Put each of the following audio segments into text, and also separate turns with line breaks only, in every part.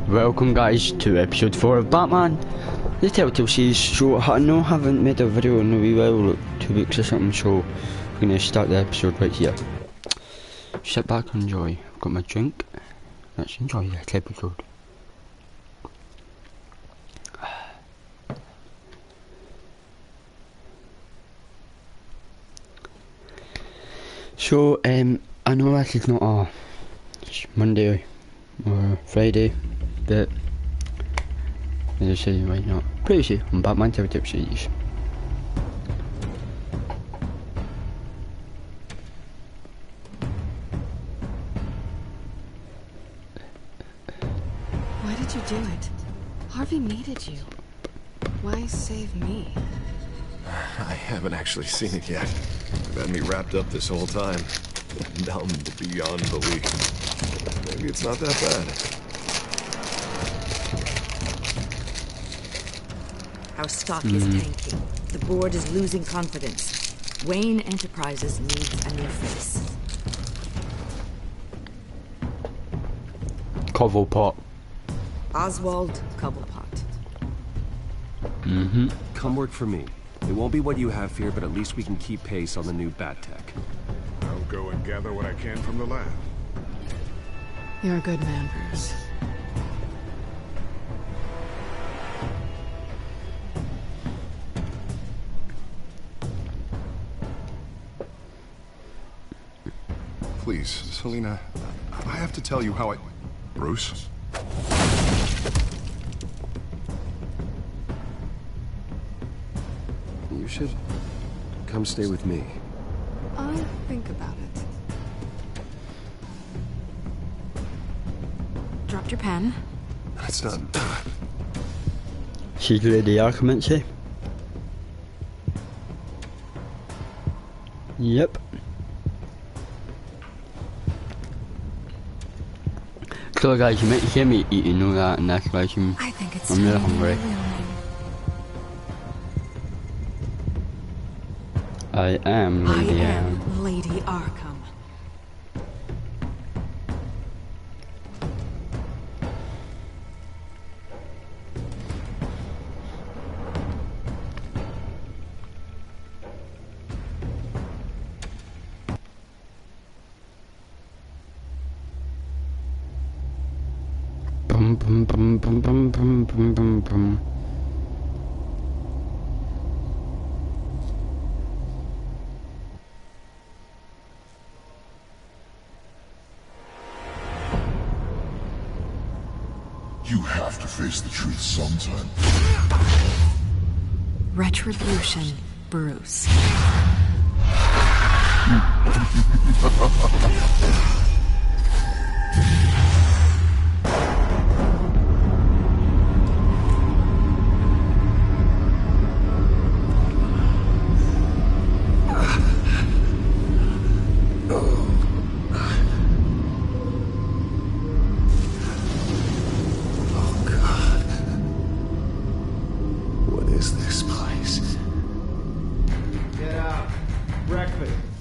Welcome guys to episode 4 of Batman, the Telltale series. So I know I haven't made a video in a wee while, like 2 weeks or something, so we're going to start the episode right here. Sit back and enjoy. I've got my drink. Let's enjoy this episode. So, I know this is not a Monday or Friday, but as I say, why not? Pretty sure on Batman Telltale series.
Why did you do it? Harvey needed you. Why save me?
I haven't actually seen it yet. You've had me wrapped up this whole time. Numbed beyond belief. Maybe it's not that bad.
Our stock is tanking. The board is losing confidence. Wayne Enterprises needs a new face.
Cobblepot.
Oswald Cobblepot.
Come work for me. It won't be what you have here, but at least we can keep pace on the new bat tech.
I'll go and gather what I can from the lab.
You're a good man, Bruce.
Please, Selina, I have to tell you how I... Bruce?
You should come stay with me.
I'll think about it. Dropped your pen.
That's not...
She's Lady Archimancy. Yep. So guys, you might hear me eating all that in this version.
I think it's
I'm really
time
hungry.
for real name.
I am Lady Anne.
Lady Arkham.
Bum bum bum bum bum bum bum bum bum.
You have to face the truth sometime.
Retribution, Bruce.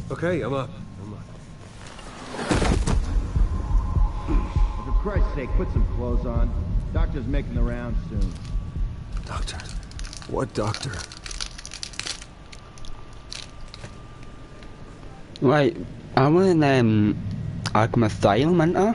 Okay, I'm up.
For Christ's sake, put some clothes on. Doctor's making the rounds soon.
Doctor? What doctor?
Right, I want Arkham Asylum, ain't I?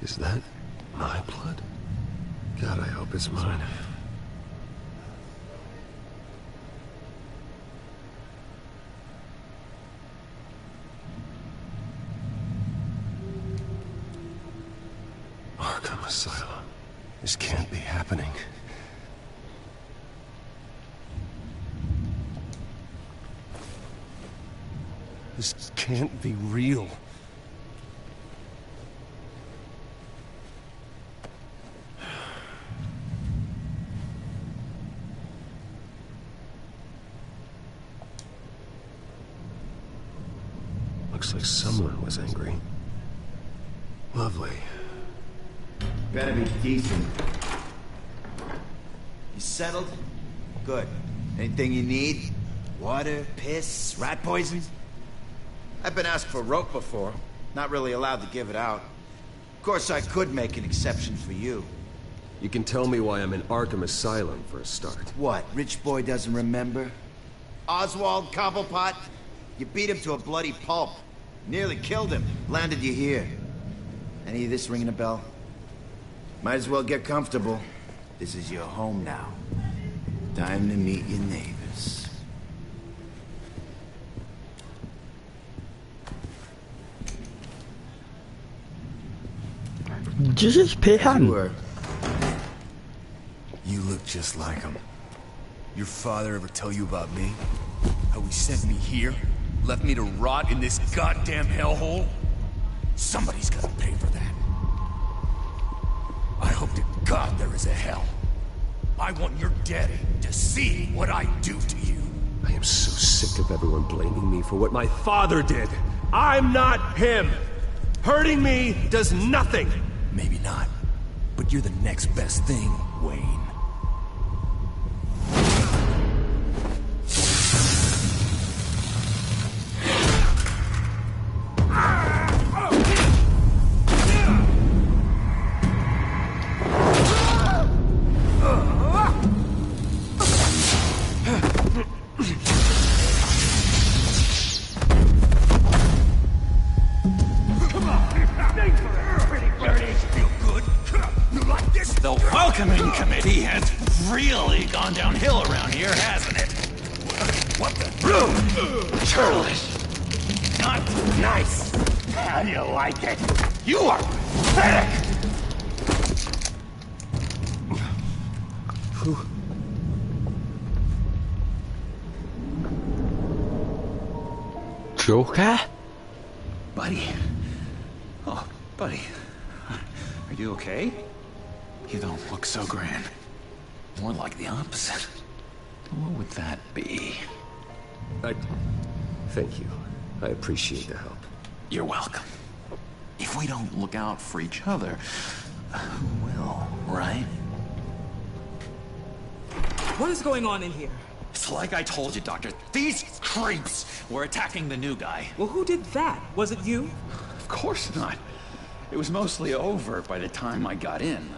Is that my blood? God, I hope it's mine. Arkham Asylum. This can't be happening. This can't be real. Looks like someone was angry. Lovely.
Better be decent.
You settled? Good. Anything you need? Water, piss, rat poison? I've been asked for rope before. Not really allowed to give it out. Of course, I could make an exception for you.
You can tell me why I'm in Arkham Asylum for a start.
What, rich boy doesn't remember? Oswald Cobblepot? You beat him to a bloody pulp. Nearly killed him. Landed you here. Any of this ringing a bell? Might as well get comfortable. This is your home now. Time to meet your neighbors.
Just pay him.
You look just like him. Your father ever tell you about me? How he sent me here? Left me to rot in this goddamn hellhole? Somebody's gotta pay for that. I hope to God there is a hell. I want your daddy to see what I do to you.
I am so sick of everyone blaming me for what my father did. I'm not him. Hurting me does nothing.
Maybe not, but you're the next best thing, Wayne.
The welcoming committee has really gone downhill around here, hasn't it? What the? Churlish. Not nice. How do you like it? You are pathetic.
Joker?
Buddy. Oh, buddy. Are you okay? You don't look so grand. More like the opposite. What would that be?
Thank you. I appreciate the help.
You're welcome. If we don't look out for each other, who will, right?
What is going on in here?
It's like I told you, Doctor. These creeps were attacking the new guy.
Well, who did that? Was it you?
Of course not. It was mostly over by the time I got in.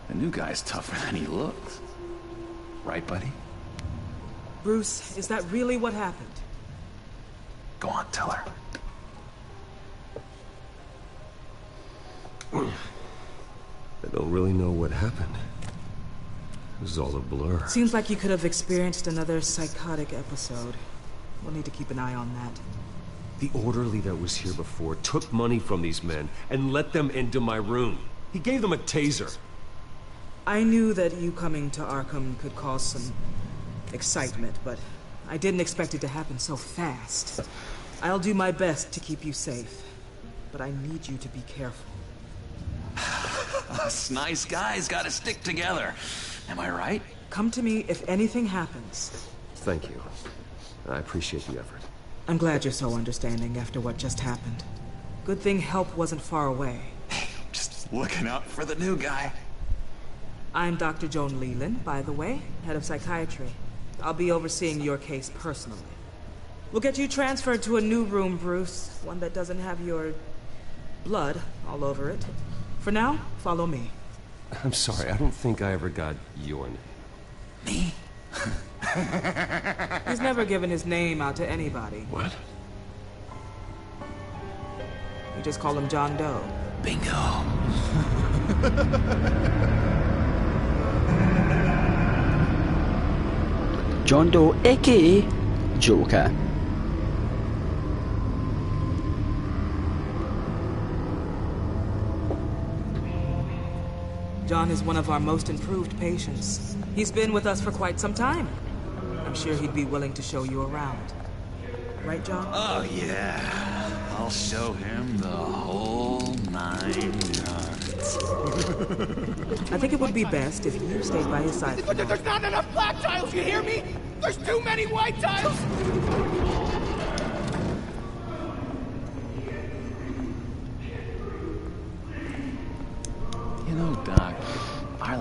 The new guy's tougher than he looks. Right, buddy?
Bruce, is that really what happened?
Go on, tell her.
I don't really know what happened. It was all a blur.
Seems like you could have experienced another psychotic episode. We'll need to keep an eye on that.
The orderly that was here before took money from these men and let them into my room. He gave them a taser.
I knew that you coming to Arkham could cause some excitement, but I didn't expect it to happen so fast. I'll do my best to keep you safe, but I need you to be careful.
Us nice guys gotta stick together. Am I right?
Come to me if anything happens.
Thank you. I appreciate the effort.
I'm glad you're so understanding after what just happened. Good thing help wasn't far away.
Just looking out for the new guy.
I'm Dr. Joan Leland, by the way, head of psychiatry. I'll be overseeing your case personally. We'll get you transferred to a new room, Bruce. One that doesn't have your blood all over it. For now, follow me.
I'm sorry, I don't think I ever got your name.
Me?
He's never given his name out to anybody.
What?
You just call him John Doe.
Bingo.
John Doe, aka Joker.
John is one of our most improved patients. He's been with us for quite some time. I'm sure he'd be willing to show you around. Right, John?
Oh, yeah. I'll show him the whole 9 yards.
I think it would be best if you stayed by his side.
But there's not enough black tiles, you hear me? There's too many white tiles!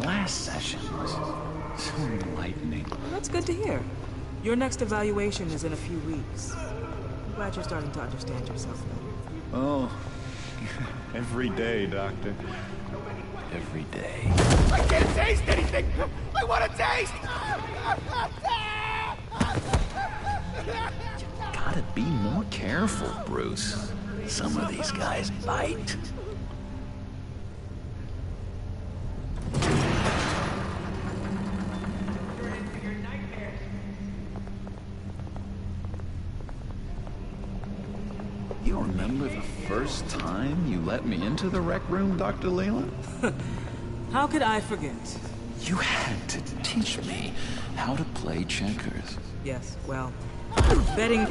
last session was so enlightening.
Well, that's good to hear. Your next evaluation is in a few weeks. I'm glad you're starting to understand yourself better.
Oh, every day, Doctor. Every day.
I can't taste anything! I want to taste!
Gotta be more careful, Bruce. Some of these guys bite. You remember the first time you let me into the rec room, Dr. Leland?
How could I forget?
You had to teach me how to play checkers.
Yes, well, betting...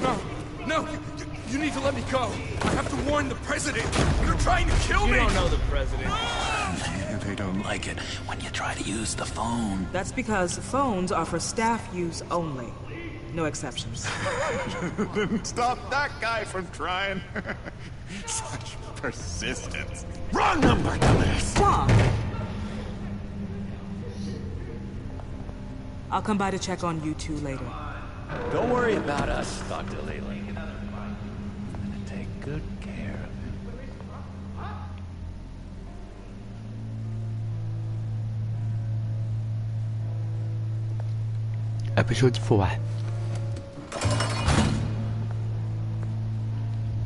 No, no, you need to let me go. I have to warn the president. You're trying to kill me.
You don't know the president.
They don't like it when you try to use the phone.
That's because phones are for staff use only. No exceptions.
Didn't stop that guy from trying. Such persistence. Wrong number, dumbass.
Stop! I'll come by to check on you two later.
Don't worry about us, Dr. Leland. I'm gonna take good care of him.
Episode 4.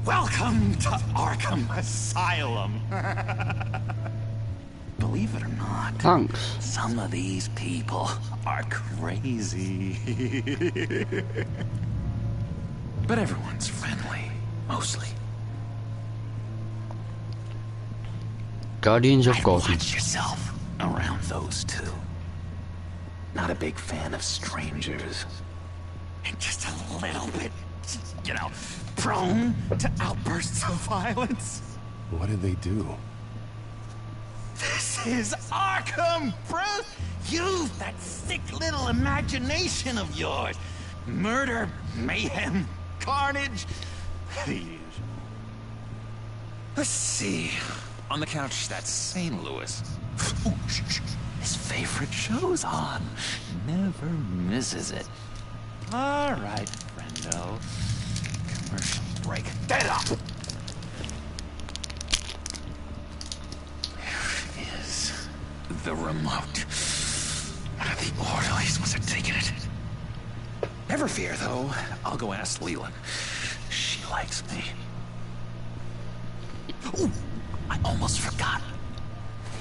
Welcome to Arkham Asylum. Believe it or not,
Thanks.
some of these people are crazy. But everyone's friendly, mostly.
Guardians of
I'd
Gotham.
watch yourself around those two. Not a big fan of strangers. And just a little bit, you know, prone to outbursts of violence.
What did they do?
This is Arkham, Bruce! Use that sick little imagination of yours. Murder, mayhem, carnage, the usual. Let's see. On the couch, that's St. Louis. Ooh, his favorite show's on. Never misses it. All right, friendo. Commercial break. Get up! There is the remote. One of the orderlies must have taken it. Never fear, though. I'll go ask Leland. She likes me. Ooh, I almost forgot.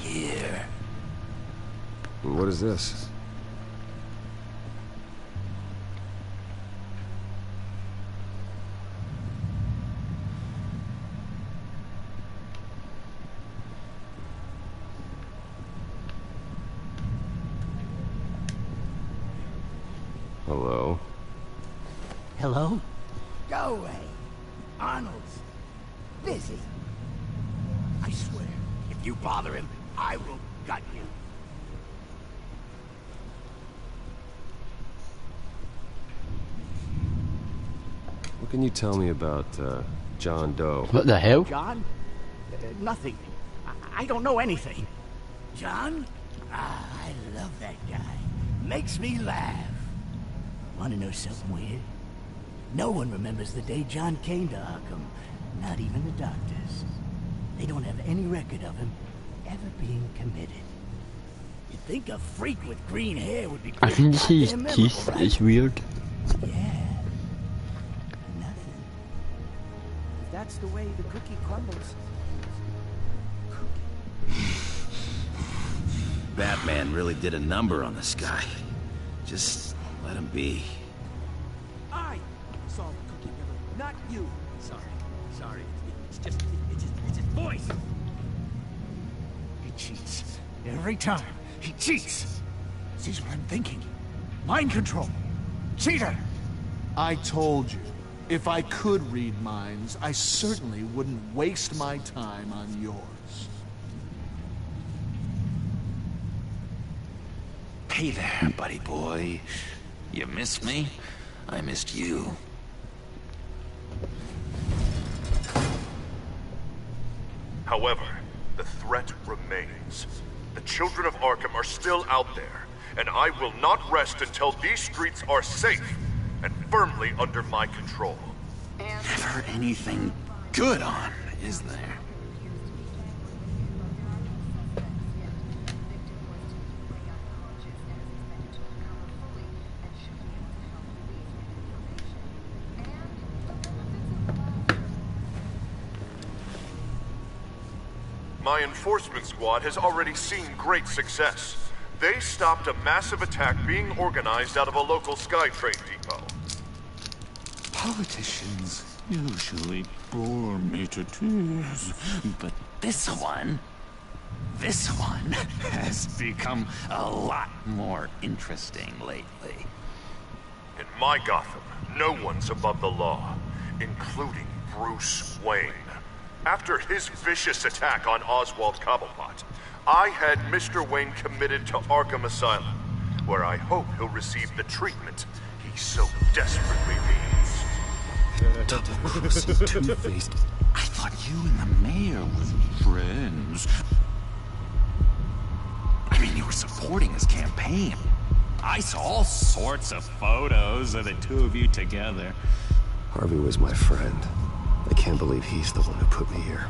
Here.
What is this? Hello?
Hello?
Go away. Arnold's busy. I swear, if you bother him, I will gut you.
What can you tell me about, John Doe?
What the hell?
John? Nothing. I don't know anything. John? Ah, I love that guy. Makes me laugh. Want to know something weird? No one remembers the day John came to Arkham. Not even the doctors. They don't have any record of him ever being committed. You'd think a freak with green hair would be
I think this is
goddamn
teeth
memorable, right?
is weird.
Yeah. Nothing. That's the way the cookie crumbles.
Batman really did a number on this guy. Just let him be.
I saw the cookie killer, not you. Sorry. It's his voice. He cheats. Every time. He cheats. Sees what I'm thinking. Mind control. Cheater.
I told you, if I could read minds, I certainly wouldn't waste my time on yours.
Hey there, buddy boy. You missed me? I missed you.
However,
the threat remains. The children of Arkham are still out there, and I will not rest until these streets are safe and firmly under my control.
Never anything good on, is there?
My enforcement squad has already seen great success. They stopped a massive attack being organized out of a local SkyTrain depot.
Politicians usually bore me to tears, but this one has become a lot more interesting lately.
In my Gotham, no one's above the law, including Bruce Wayne. After his vicious attack on Oswald Cobblepot, I had Mr. Wayne committed to Arkham Asylum, where I hope he'll receive the treatment he so desperately needs.
Double-crossing Two-Faced. I thought you and the mayor were friends. I mean, you were supporting his campaign. I saw all sorts of photos of the two of you together.
Harvey was my friend. I can't believe he's the one who put me here.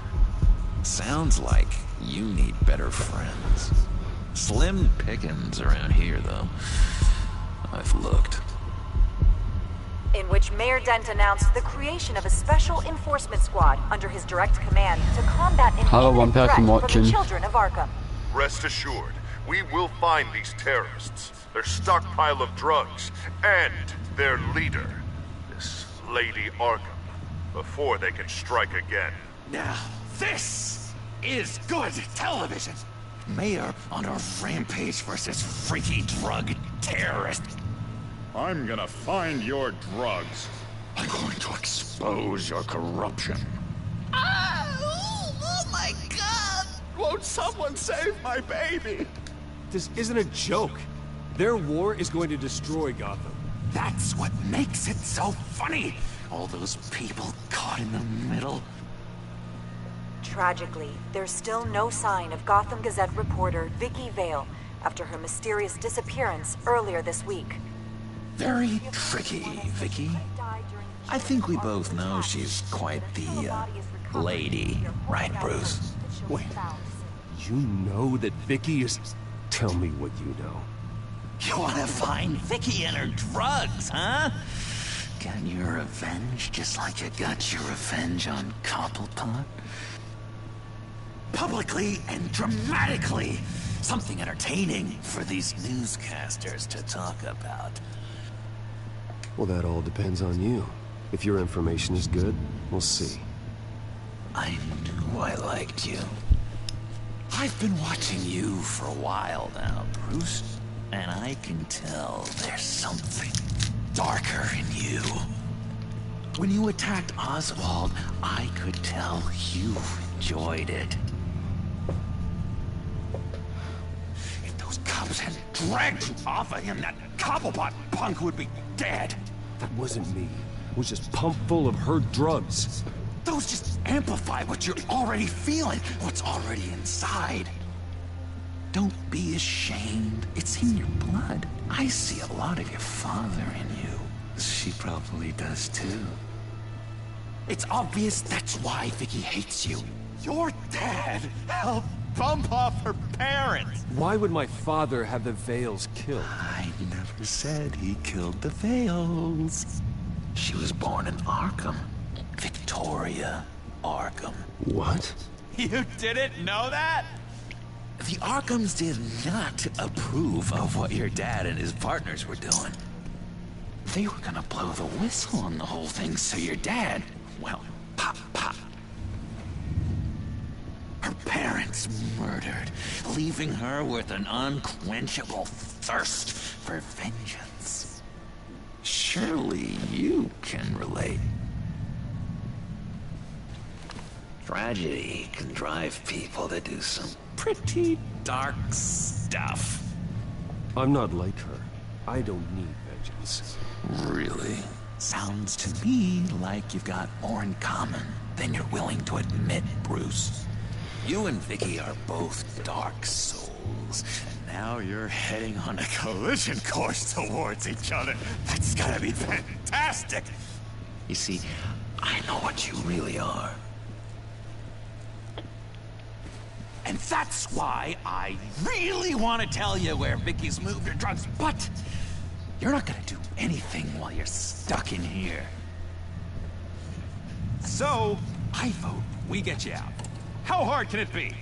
Sounds like you need better friends. Slim pickings around here, though. I've looked.
In which Mayor Dent announced the creation of a special enforcement squad under his direct command to combat an imminent threat from the children of Arkham.
Rest assured, we will find these terrorists, their stockpile of drugs, and their leader, this Lady Arkham, before they can strike again.
Now, this is good television. Mayor on a rampage versus freaky drug terrorist.
I'm gonna find your drugs.
I'm going to expose your corruption. Oh my God!
Won't someone save my baby?
This isn't a joke. Their war is going to destroy Gotham.
That's what makes it so funny. All those people caught in the middle.
Tragically, there's still no sign of Gotham Gazette reporter Vicky Vale after her mysterious disappearance earlier this week.
Very tricky, Vicky. I think we both know she's quite the, lady, right, Bruce?
Wait, you know that Vicky is... Tell me what you know.
You wanna find Vicky and her drugs, huh? Got your revenge just like you got your revenge on Cobblepot? Publicly and dramatically! Something entertaining for these newscasters to talk about.
Well, that all depends on you. If your information is good, we'll see.
I knew I liked you. I've been watching you for a while now, Bruce. And I can tell there's something darker in you. When you attacked Oswald, I could tell you enjoyed it. If those cops had dragged you off of him, that Cobblepot punk would be dead.
That wasn't me. It was just pumped full of her drugs.
Those just amplify what you're already feeling, what's already inside. Don't be ashamed. It's in your blood. I see a lot of your father in you. She probably does too. It's obvious that's why Vicky hates you. Your dad helped bump off her parents.
Why would my father have the Vales killed?
I never said he killed the Vales. She was born in Arkham. Victoria Arkham.
What?
You didn't know that? The Arkhams did not approve of what your dad and his partners were doing. They were gonna blow the whistle on the whole thing, so your dad, well, pop. Her parents murdered, leaving her with an unquenchable thirst for vengeance. Surely you can relate. Tragedy can drive people to do some pretty dark stuff.
I'm not like her. I don't need vengeance.
Really? Sounds to me like you've got more in common than you're willing to admit, Bruce. You and Vicky are both dark souls, and now you're heading on a collision course towards each other. That's gotta be fantastic! You see, I know what you really are. And that's why I really want to tell you where Vicky's moved her drugs, but you're not gonna do anything while you're stuck in here. So, I vote we get you out. How hard can it be?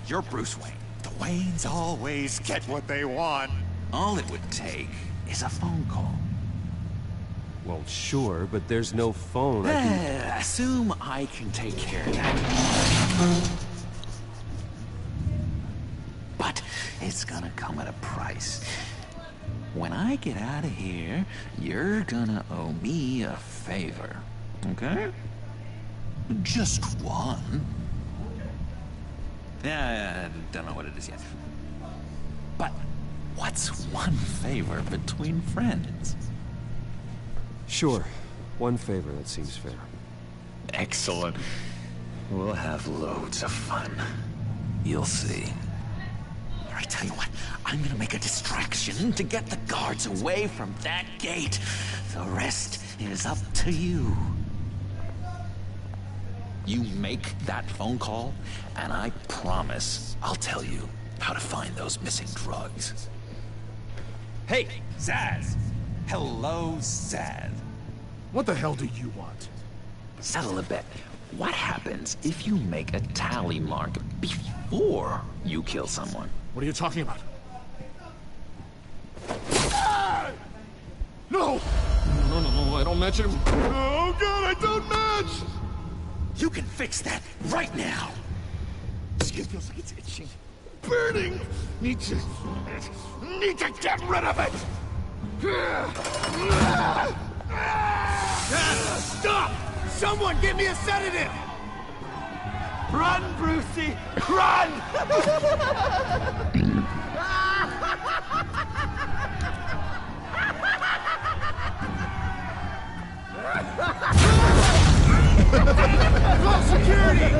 You're Bruce Wayne. The Waynes always get what they want. All it would take is a phone call.
Well, sure, but there's no phone.
Assume I can take care of that. But it's gonna come at a price. When I get out of here, you're gonna owe me a favor, okay? Just one. Yeah, I don't know what it is yet. But what's one favor between friends?
Sure. One favor, that seems fair.
Excellent. We'll have loads of fun. You'll see. I tell you what, I'm gonna make a distraction to get the guards away from that gate. The rest is up to you. You make that phone call, and I promise I'll tell you how to find those missing drugs. Hey, Zaz! Hello, Zaz.
What the hell do you want?
Settle a bet. What happens if you make a tally mark before you kill someone?
What are you talking about? Ah! No! No, I don't match him. Oh god, I don't match!
You can fix that right now!
Skin feels like it's itching. Burning! Need to get rid of it!
Stop! Someone give me a sedative! Run, Brucey! Run!
Call security!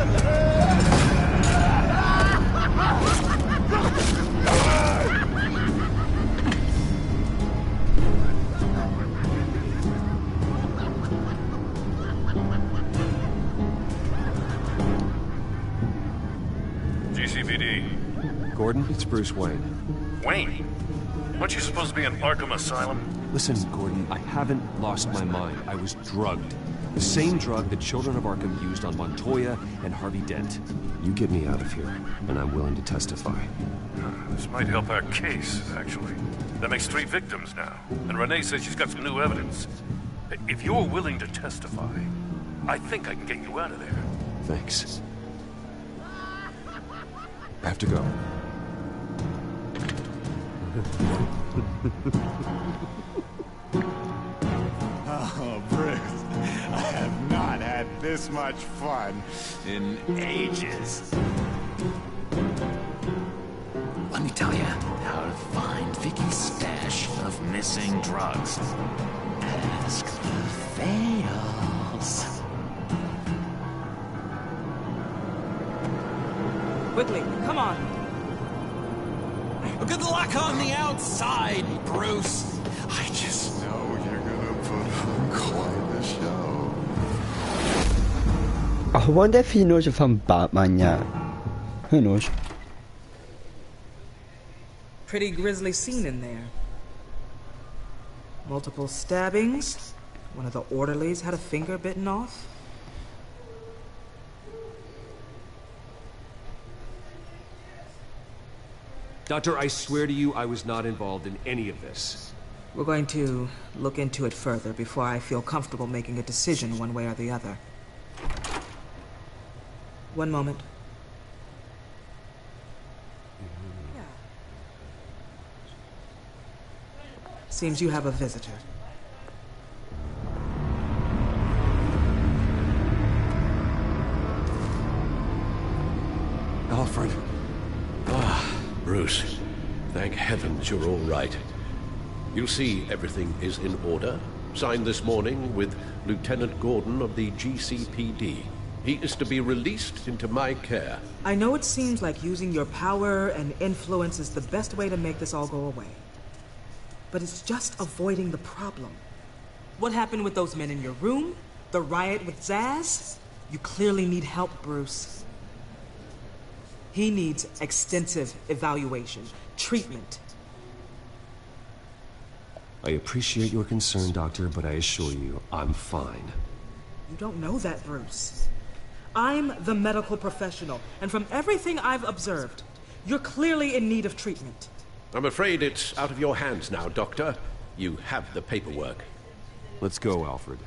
GCPD.
Gordon, it's Bruce Wayne.
Wayne? Aren't you supposed to be in Arkham Asylum?
Listen, Gordon, I haven't lost my mind. I was drugged. The same drug the children of Arkham used on Montoya and Harvey Dent. You get me out of here, and I'm willing to testify.
This might help our case, actually. That makes 3 victims now, and Renee says she's got some new evidence. If you're willing to testify, I think I can get you out of there.
Thanks. I have to go.
Oh, Bruce, I have not had this much fun in ages. Let me tell you how to find Vicky's stash of missing drugs. Ask the Fails.
Quickly, come on.
Good luck on the outside, Bruce. I just know you're gonna put on quite the show.
I wonder if he knows if I'm Batman yet. Who knows?
Pretty grisly scene in there. Multiple stabbings. One of the orderlies had a finger bitten off.
Doctor, I swear to you I was not involved in any of this.
We're going to look into it further before I feel comfortable making a decision one way or the other. One moment. Seems you have a visitor.
Alfred. Ah, Bruce. Thank heavens you're all right. You see, everything is in order. Signed this morning with Lieutenant Gordon of the GCPD. He is to be released into my care.
I know it seems like using your power and influence is the best way to make this all go away. But it's just avoiding the problem. What happened with those men in your room? The riot with Zaz? You clearly need help, Bruce. He needs extensive evaluation, treatment.
I appreciate your concern, Doctor, but I assure you, I'm fine.
You don't know that, Bruce. I'm the medical professional, and from everything I've observed, you're clearly in need of treatment.
I'm afraid it's out of your hands now, Doctor. You have the paperwork.
Let's go, Alfred.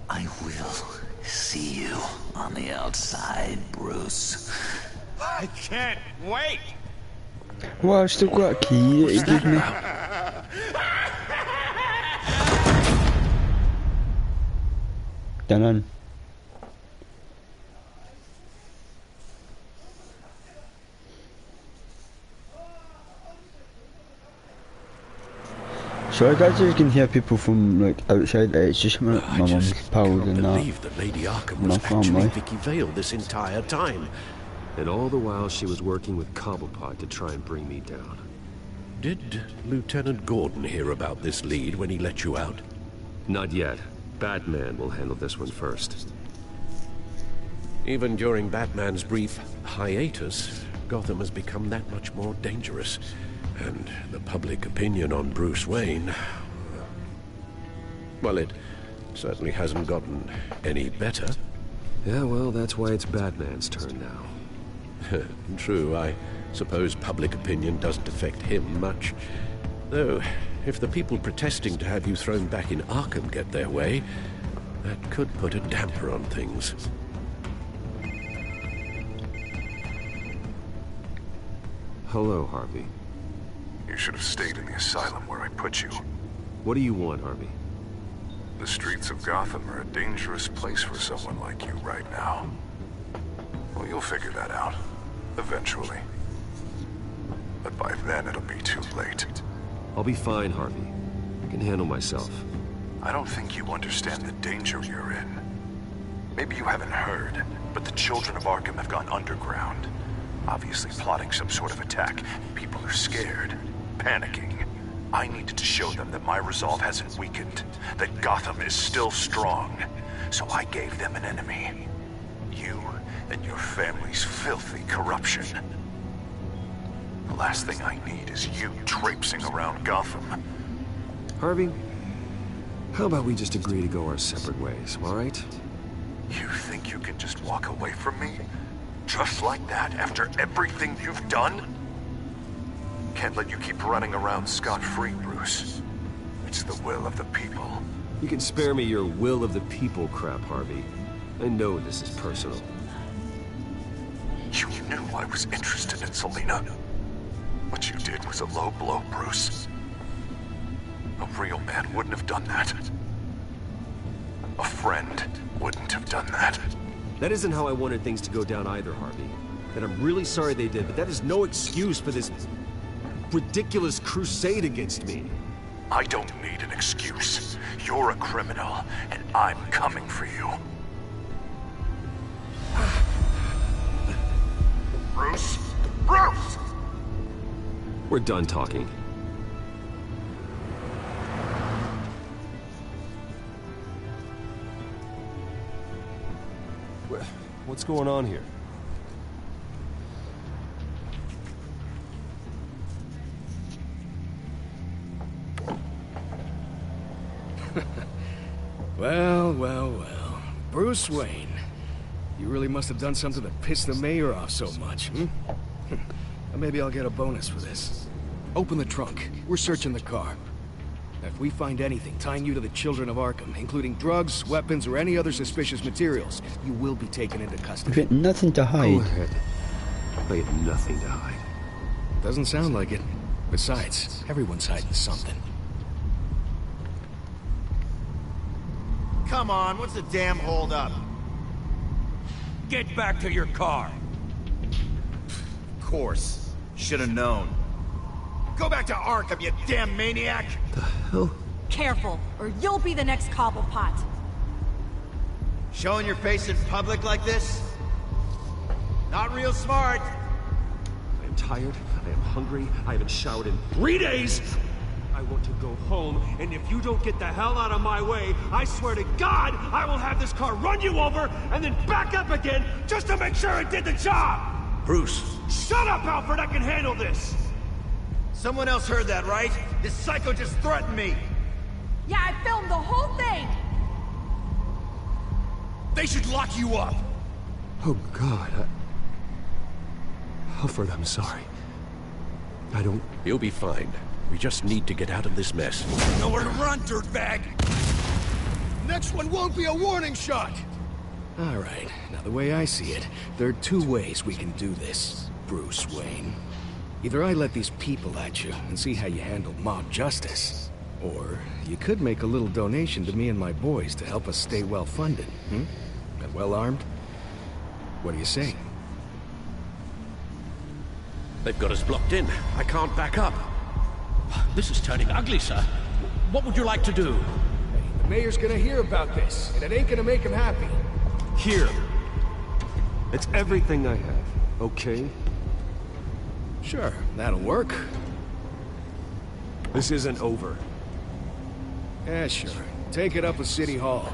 I will see you on the outside, Bruce. I can't wait!
Well, I've still got a key that he gave me. Done. Sorry guys, you can hear people from like outside. It's just my mum's pals and that.
I believe that Lady Arkham was actually Vicky Vale this entire time.
And all the while she was working with Cobblepot to try and bring me down.
Did Lieutenant Gordon hear about this lead when he let you out?
Not yet. Batman will handle this one first.
Even during Batman's brief hiatus, Gotham has become that much more dangerous. And the public opinion on Bruce Wayne... well, it certainly hasn't gotten any better.
Yeah, well, that's why it's Batman's turn now.
True, I suppose public opinion doesn't affect him much. Though, if the people protesting to have you thrown back in Arkham get their way, that could put a damper on things.
Hello, Harvey.
You should have stayed in the asylum where I put you.
What do you want, Harvey?
The streets of Gotham are a dangerous place for someone like you right now. Well, you'll figure that out. Eventually. But by then it'll be too late.
I'll be fine, Harvey. I can handle myself.
I don't think you understand the danger you're in. Maybe you haven't heard, but the children of Arkham have gone underground. Obviously plotting some sort of attack. People are scared, panicking. I needed to show them that my resolve hasn't weakened, that Gotham is still strong. So I gave them an enemy. You and your family's filthy corruption. The last thing I need is you traipsing around Gotham.
Harvey, how about we just agree to go our separate ways, all right?
You think you can just walk away from me? Just like that, after everything you've done? Can't let you keep running around scot-free, Bruce. It's the will of the people.
You can spare me your will of the people crap, Harvey. I know this is personal.
You knew I was interested in Selina. What you did was a low blow, Bruce. A real man wouldn't have done that. A friend wouldn't have done that.
That isn't how I wanted things to go down either, Harvey. And I'm really sorry they did, but that is no excuse for this ridiculous crusade against me.
I don't need an excuse. You're a criminal, and I'm coming for you. Bruce? Bruce!
We're done talking. What's going on here?
Well. Bruce Wayne. You really must have done something that pissed the mayor off so much, hmm? Maybe I'll get a bonus for this. Open the trunk. We're searching the car. If we find anything tying you to the children of Arkham, including drugs, weapons, or any other suspicious materials, you will be taken into custody.
You've got nothing to hide.
Go ahead. I have nothing to hide.
Doesn't sound like it. Besides, everyone's hiding something.
Come on, what's the damn hold-up?
Get back to your car.
Of course. Should have known. Go back to Arkham, you damn maniac!
The hell?
Careful, or you'll be the next Cobblepot.
Showing your face in public like this? Not real smart.
I am tired, I am hungry, I haven't showered in 3 days! I want to go home, and if you don't get the hell out of my way, I swear to God, I will have this car run you over, and then back up again, just to make sure it did the job!
Bruce!
Shut up, Alfred, I can handle this!
Someone else heard that, right? This psycho just threatened me!
Yeah, I filmed the whole thing!
They should lock you up!
Oh, God, Alfred, I'm sorry. I don't...
You'll be fine. We just need to get out of this mess.
Nowhere to run, dirtbag! Next one won't be a warning shot!
All right, now the way I see it, there are 2 ways we can do this, Bruce Wayne. Either I let these people at you and see how you handle mob justice, or you could make a little donation to me and my boys to help us stay well-funded, and well-armed. What do you say?
They've got us blocked in. I can't back up.
This is turning ugly, sir. What would you like to do?
Hey, the mayor's gonna hear about this, and it ain't gonna make him happy.
Here. It's everything I have, okay?
Sure, that'll work.
This isn't over.
Yeah, sure. Take it up with City Hall.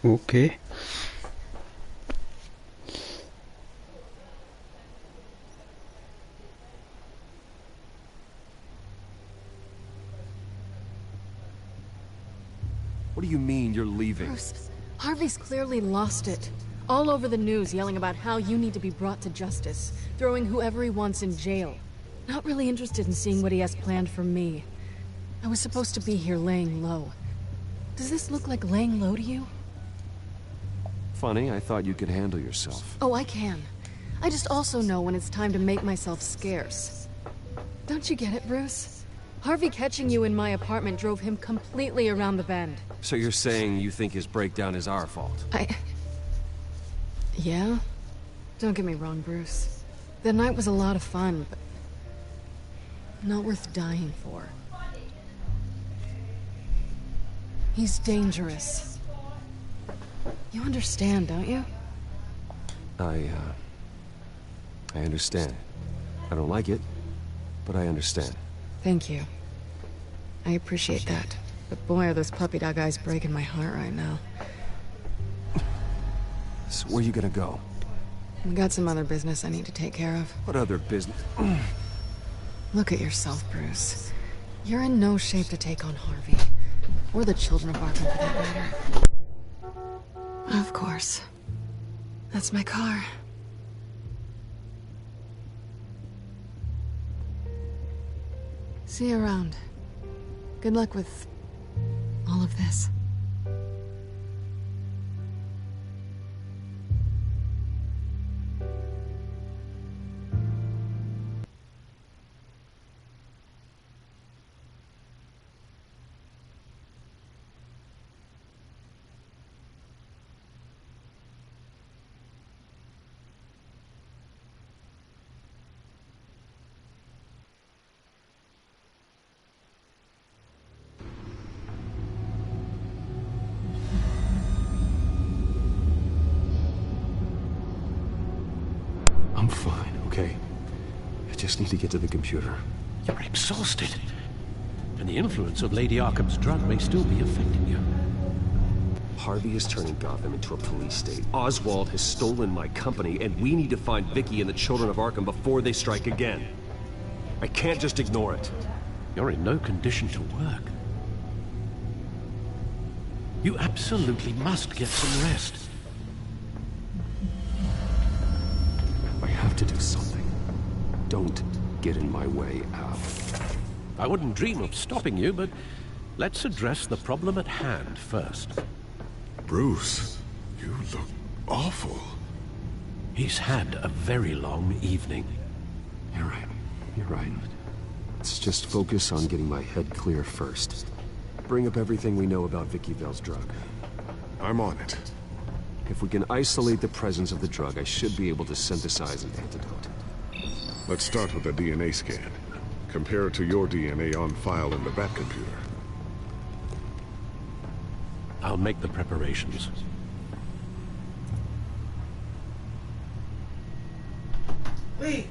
Okay.
What do you mean you're leaving?
Bruce, Harvey's clearly lost it. All over the news yelling about how you need to be brought to justice, throwing whoever he wants in jail. Not really interested in seeing what he has planned for me. I was supposed to be here laying low. Does this look like laying low to you?
Funny, I thought you could handle yourself.
Oh, I can. I just also know when it's time to make myself scarce. Don't you get it, Bruce? Harvey catching you in my apartment drove him completely around the bend.
So you're saying you think his breakdown is our fault?
Yeah? Don't get me wrong, Bruce. The night was a lot of fun, but not worth dying for. He's dangerous. You understand, don't you?
I understand. I don't like it, but I understand.
Thank you. I appreciate that. But boy, are those puppy dog eyes breaking my heart right now.
So where are you gonna go?
I've got some other business I need to take care of.
What other business?
Look at yourself, Bruce. You're in no shape to take on Harvey. Or the children of Arkham, for that matter. Of course. That's my car. See you around. Good luck with all of this.
I'm fine, okay? I just need to get to the computer.
You're exhausted. And the influence of Lady Arkham's drug may still be affecting you.
Harvey is turning Gotham into a police state. Oswald has stolen my company, and we need to find Vicky and the children of Arkham before they strike again. I can't just ignore it.
You're in no condition to work. You absolutely must get some rest.
I have to do something. Don't get in my way, Al.
I wouldn't dream of stopping you, but Let's address the problem at hand first.
Bruce, you look awful.
He's had a very long evening.
You're right. You're right. Let's just focus on getting my head clear first. Bring up everything we know about Vicky Vale's drug.
I'm on it.
If we can isolate the presence of the drug, I should be able to synthesize an antidote.
Let's start with a DNA scan. Compare it to your DNA on file in the Bat computer.
I'll make the preparations.
Wait.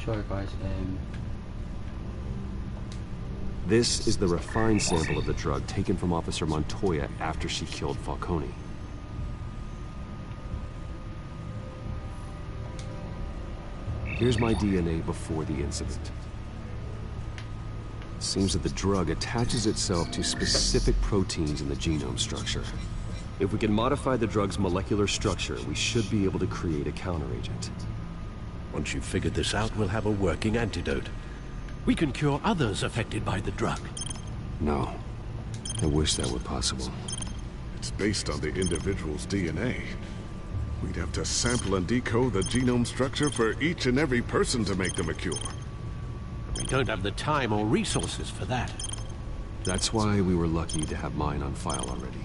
Sorry guys,
This is the refined sample of the drug taken from Officer Montoya after she killed Falcone. Here's my DNA before the incident. It seems that the drug attaches itself to specific proteins in the genome structure. If we can modify the drug's molecular structure, we should be able to create a counteragent.
Once you've figured this out, we'll have a working antidote. We can cure others affected by the drug.
No. I wish that were possible.
It's based on the individual's DNA. We'd have to sample and decode the genome structure for each and every person to make them a cure.
We don't have the time or resources for that.
That's why we were lucky to have mine on file already.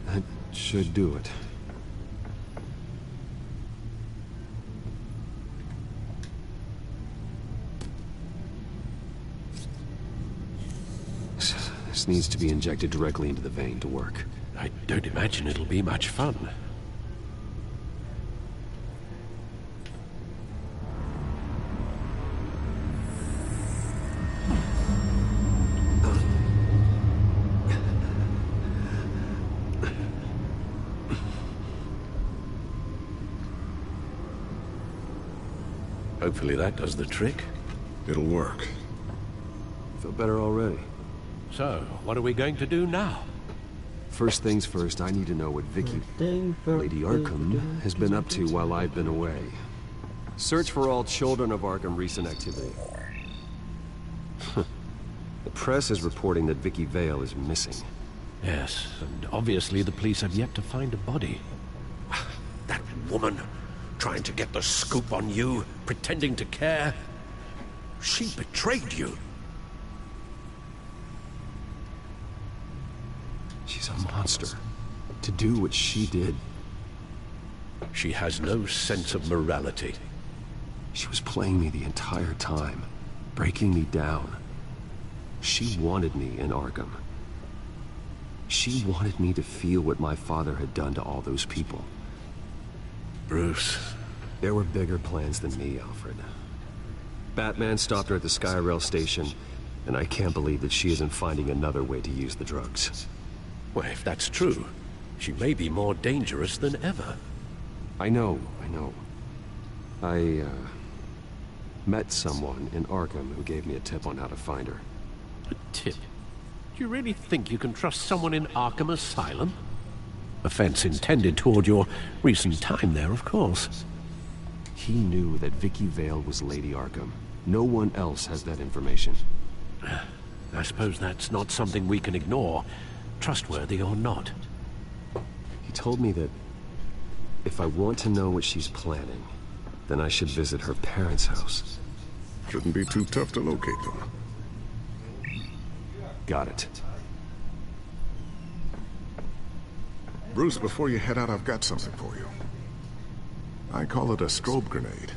That should do it. This needs to be injected directly into the vein to work.
I don't imagine it'll be much fun. Hopefully that does the trick.
It'll work.
Feel better already.
So, what are we going to do now?
First things first, I need to know what Vicky, Lady Arkham, has been up to while I've been away. Search for all children of Arkham recent activity. The press is reporting that Vicky Vale is missing.
Yes, and obviously the police have yet to find a body. That woman, trying to get the scoop on you, pretending to care. She betrayed you.
She's a monster. To do what she did.
She has no sense of morality.
She was playing me the entire time, breaking me down. She wanted me in Arkham. She wanted me to feel what my father had done to all those people.
Bruce.
There were bigger plans than me, Alfred. Batman stopped her at the Skyrail station, and I can't believe that she isn't finding another way to use the drugs.
Well, if that's true, she may be more dangerous than ever.
I know. I met someone in Arkham who gave me a tip on how to find her.
A tip? Do you really think you can trust someone in Arkham Asylum? Offense intended toward your recent time there, of course.
He knew that Vicky Vale was Lady Arkham. No one else has that information.
I suppose that's not something we can ignore, trustworthy or not.
He told me that if I want to know what she's planning, then I should visit her parents' house.
Shouldn't be too tough to locate them.
Got it.
Bruce, before you head out, I've got something for you. I call it a strobe grenade.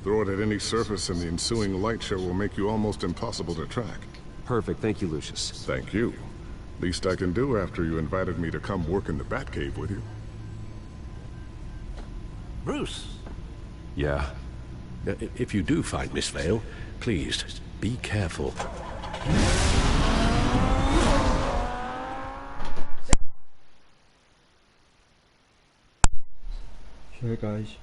Throw it at any surface and the ensuing light show will make you almost impossible to track.
Perfect, thank you, Lucius.
Thank you. Least I can do after you invited me to come work in the Batcave with you.
Bruce? Yeah? If you do find Miss Vale, please, be careful.
Sure, guys.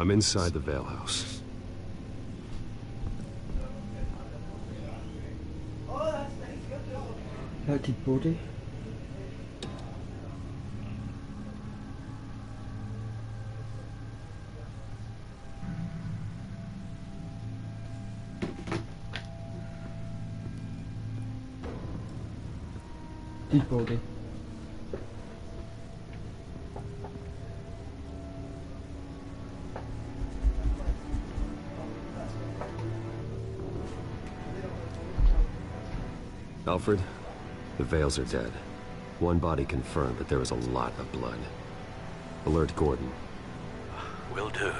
I'm inside the Vale house.
That dead body. Dead body.
Alfred, the Vales are dead. One body confirmed, but there is a lot of blood. Alert Gordon.
Will do.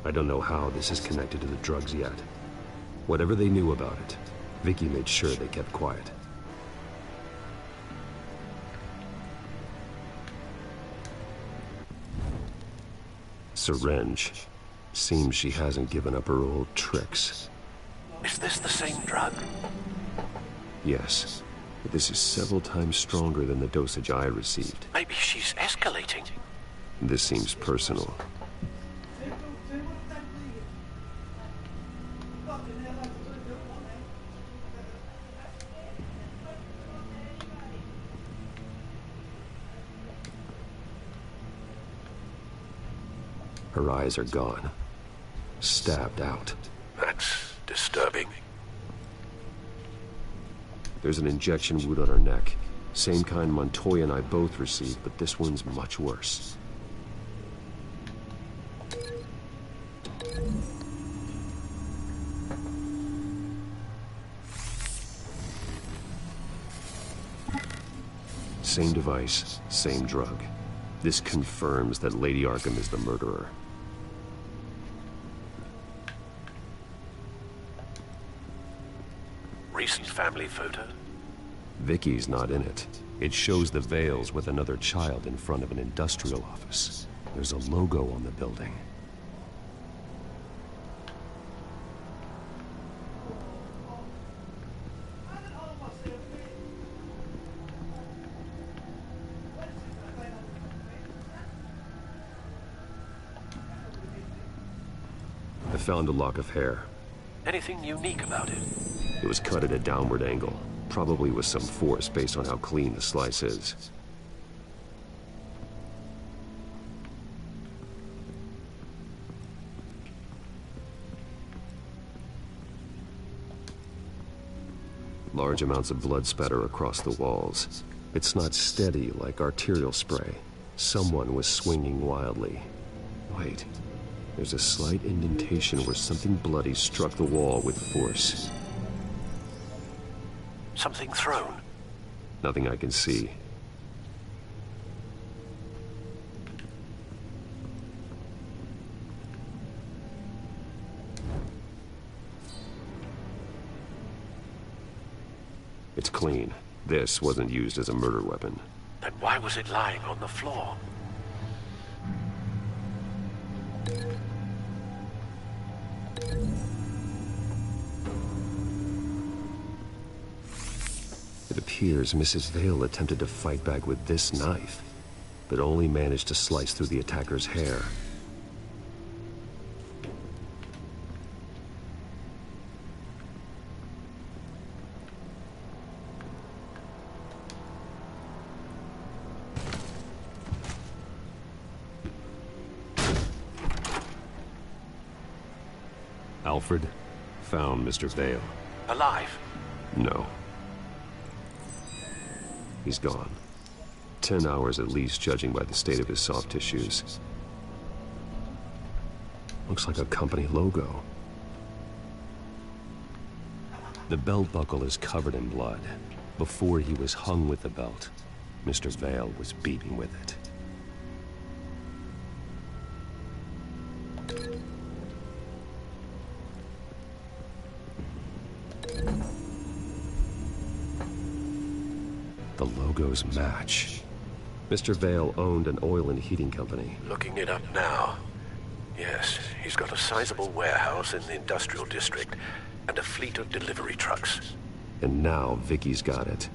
I don't know how this is connected to the drugs yet. Whatever they knew about it, Vicky made sure they kept quiet. Syringe. Seems she hasn't given up her old tricks.
Is this the same drug?
Yes, but this is several times stronger than the dosage I received.
Maybe she's escalating.
This seems personal. Her eyes are gone. Stabbed out.
That's disturbing.
There's an injection wound on her neck. Same kind Montoya and I both received, but this one's much worse. Same device, same drug. This confirms that Lady Arkham is the murderer.
Recent family photo?
Vicky's not in it. It shows the Vales with another child in front of an industrial office. There's a logo on the building. I found a lock of hair.
Anything unique about it?
It was cut at a downward angle, probably with some force based on how clean the slice is. Large amounts of blood spatter across the walls. It's not steady like arterial spray. Someone was swinging wildly. Wait, there's a slight indentation where something bloody struck the wall with force.
Something thrown?
Nothing I can see. It's clean. This wasn't used as a murder weapon.
Then why was it lying on the floor?
It appears Mrs. Vale attempted to fight back with this knife, but only managed to slice through the attacker's hair. Alfred found Mr. Vale.
Alive?
No. He's gone. 10 hours at least, judging by the state of his soft tissues. Looks like a company logo. The belt buckle is covered in blood. Before he was hung with the belt, Mr. Vale was beaten with it. The logos match. Mr. Vale owned an oil and heating company.
Looking it up now. Yes, he's got a sizable warehouse in the industrial district and a fleet of delivery trucks.
And now Vicky's got it.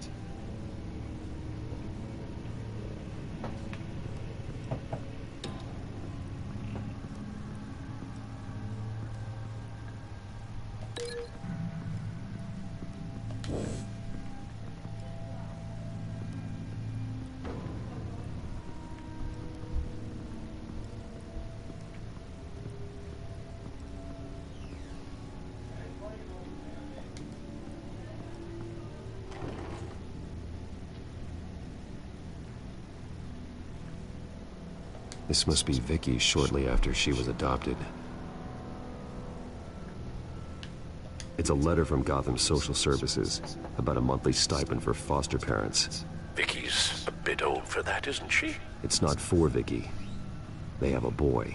This must be Vicky shortly after she was adopted. It's a letter from Gotham Social Services about a monthly stipend for foster parents.
Vicky's a bit old for that, isn't she?
It's not for Vicky. They have a boy.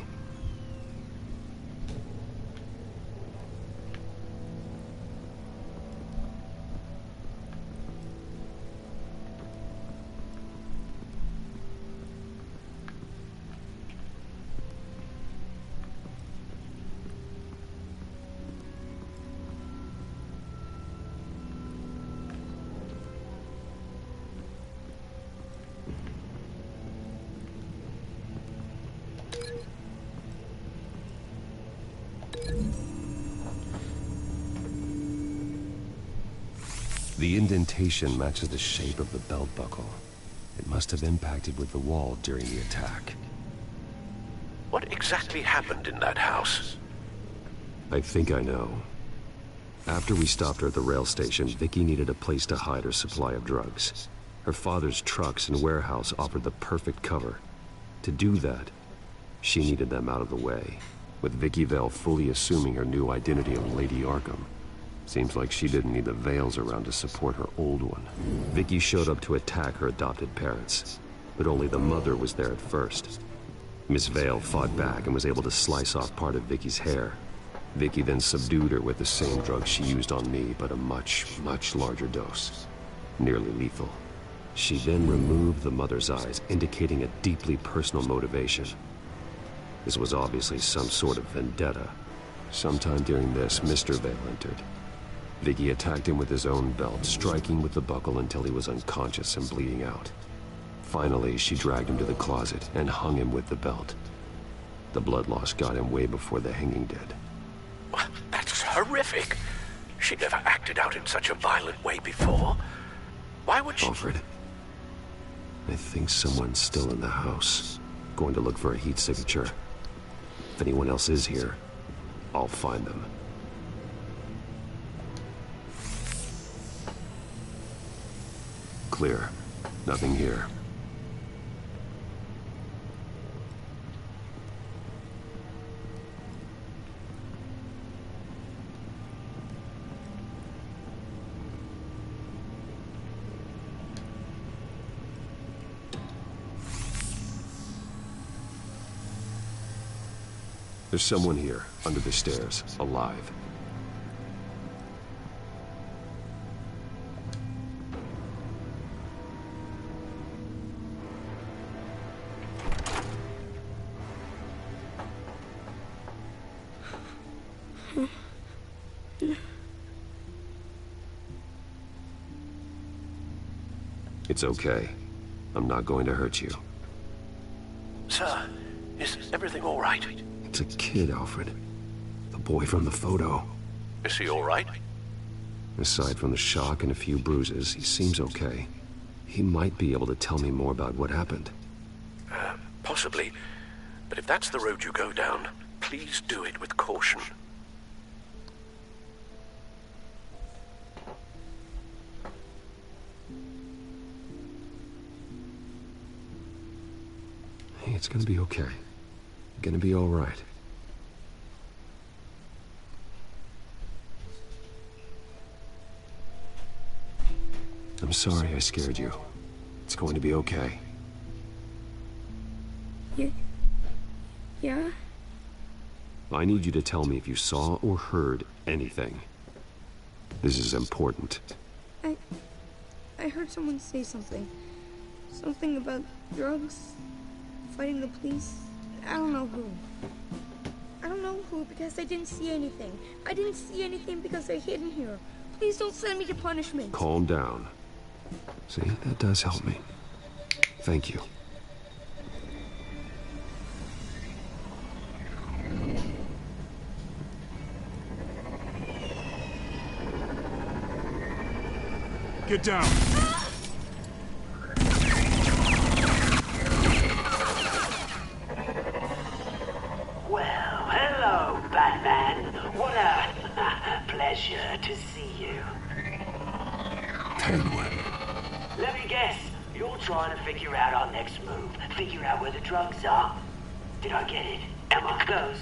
The indentation matches the shape of the belt buckle. It must have impacted with the wall during the attack.
What exactly happened in that house?
I think I know. After we stopped her at the rail station, Vicky needed a place to hide her supply of drugs. Her father's trucks and warehouse offered the perfect cover. To do that, she needed them out of the way, with Vicky Vale fully assuming her new identity of Lady Arkham. Seems like she didn't need the Vales around to support her old one. Vicky showed up to attack her adopted parents, but only the mother was there at first. Miss Vale fought back and was able to slice off part of Vicky's hair. Vicky then subdued her with the same drug she used on me, but a much, much larger dose. Nearly lethal. She then removed the mother's eyes, indicating a deeply personal motivation. This was obviously some sort of vendetta. Sometime during this, Mr. Vale entered. Vicky attacked him with his own belt, striking with the buckle until he was unconscious and bleeding out. Finally, she dragged him to the closet and hung him with the belt. The blood loss got him way before the hanging did.
That's horrific. She never acted out in such a violent way before. Why would she...
Alfred, I think someone's still in the house. Going to look for a heat signature. If anyone else is here, I'll find them. Clear. Nothing here. There's someone here, under the stairs, alive. It's okay. I'm not going to hurt you.
Sir, is everything all right?
It's a kid, Alfred. The boy from the photo.
Is he all right?
Aside from the shock and a few bruises, he seems okay. He might be able to tell me more about what happened.
Possibly. But if that's the road you go down, please do it with caution.
Hey, it's gonna be okay. Gonna be all right. I'm sorry I scared you. It's going to be okay.
Yeah?
I need you to tell me if you saw or heard anything. This is important.
I heard someone say something. Something about drugs, fighting the police. I don't know who. I don't know who because I didn't see anything. I didn't see anything because they're hidden here. Please don't send me to punishment.
Calm down. See, that does help me. Thank you.
Get down.
Well, hello, Batman. What a pleasure to see you. Let me guess. You're trying to figure out our next move. Figure out where the drugs are. Did I get it? Am I close?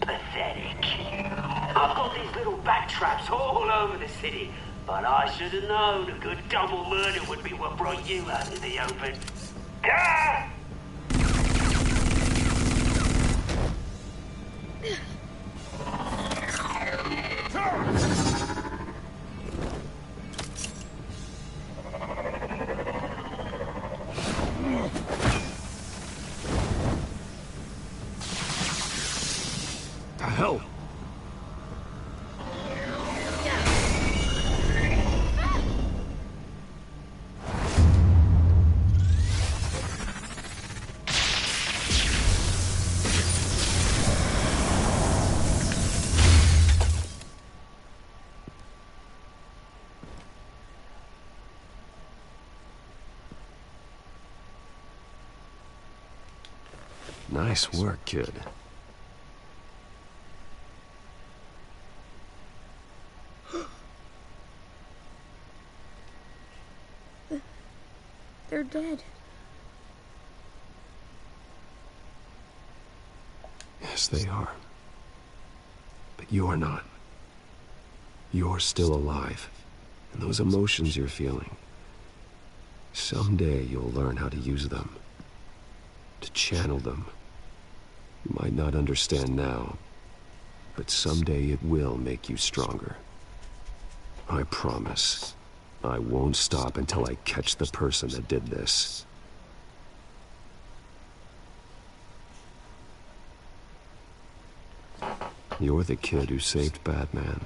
Pathetic. I've got these little bat traps all over the city. But I should have known a good double murder would be what brought you out in the open. Ah!
The hell? Nice work, kid.
They're dead.
Yes, they are. But you are not. You're still alive. And those emotions you're feeling, someday you'll learn how to use them. To channel them. You might not understand now, but someday it will make you stronger. I promise. I won't stop until I catch the person that did this. You're the kid who saved Batman.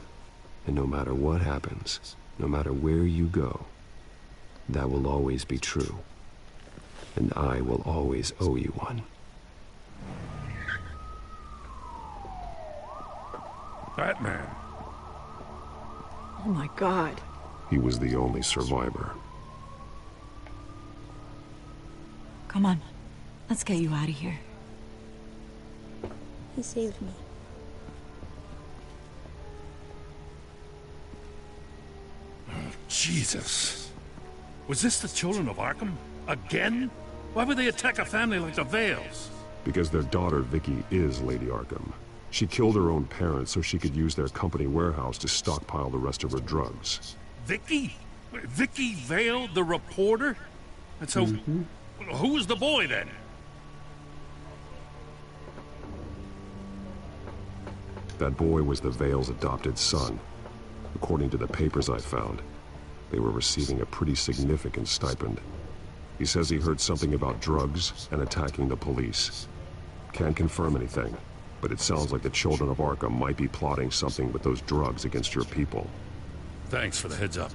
And no matter what happens, no matter where you go, that will always be true. And I will always owe you one.
Batman.
Oh my God.
He was the only survivor.
Come on. Let's get you out of here.
He saved me.
Jesus. Was this the children of Arkham? Again? Why would they attack a family like the Vales?
Because their daughter, Vicky, is Lady Arkham. She killed her own parents so she could use their company warehouse to stockpile the rest of her drugs.
Vicky? Vicky Vale, the reporter? And so, who was the boy then?
That boy was the Vale's adopted son. According to the papers I found, they were receiving a pretty significant stipend. He says he heard something about drugs and attacking the police. Can't confirm anything, but it sounds like the children of Arkham might be plotting something with those drugs against your people.
Thanks for the heads up.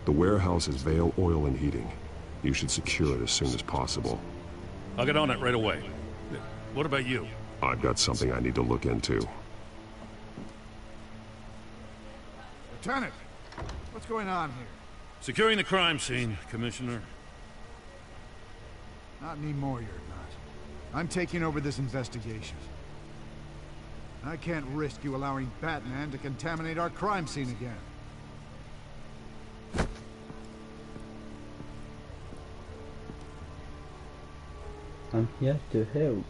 The warehouse is Vale Oil and Heating. You should secure it as soon as possible.
I'll get on it right away. What about you?
I've got something I need to look into.
Lieutenant, what's going on here?
Securing the crime scene, Commissioner.
Not anymore, you're not. I'm taking over this investigation. I can't risk you allowing Batman to contaminate our crime scene again.
I'm here to help.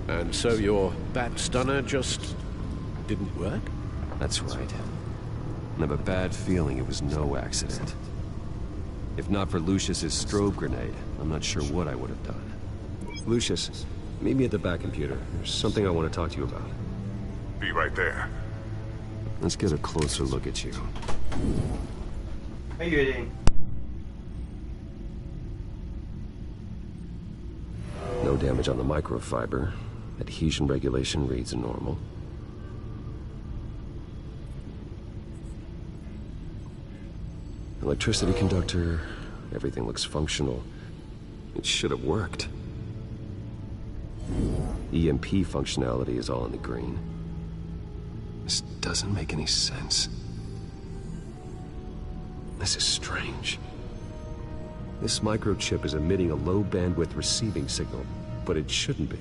And so your bat stunner just didn't work?
That's right. I have a bad feeling it was no accident. If not for Lucius's strobe grenade, I'm not sure what I would have done. Lucius, meet me at the back computer. There's something I want to talk to you about.
Be right there.
Let's get a closer look at you.
How you doing?
No damage on the microfiber. Adhesion regulation reads normal. Electricity conductor, everything looks functional. It should have worked. EMP functionality is all in the green. This doesn't make any sense. This is strange. This microchip is emitting a low bandwidth receiving signal, but it shouldn't be.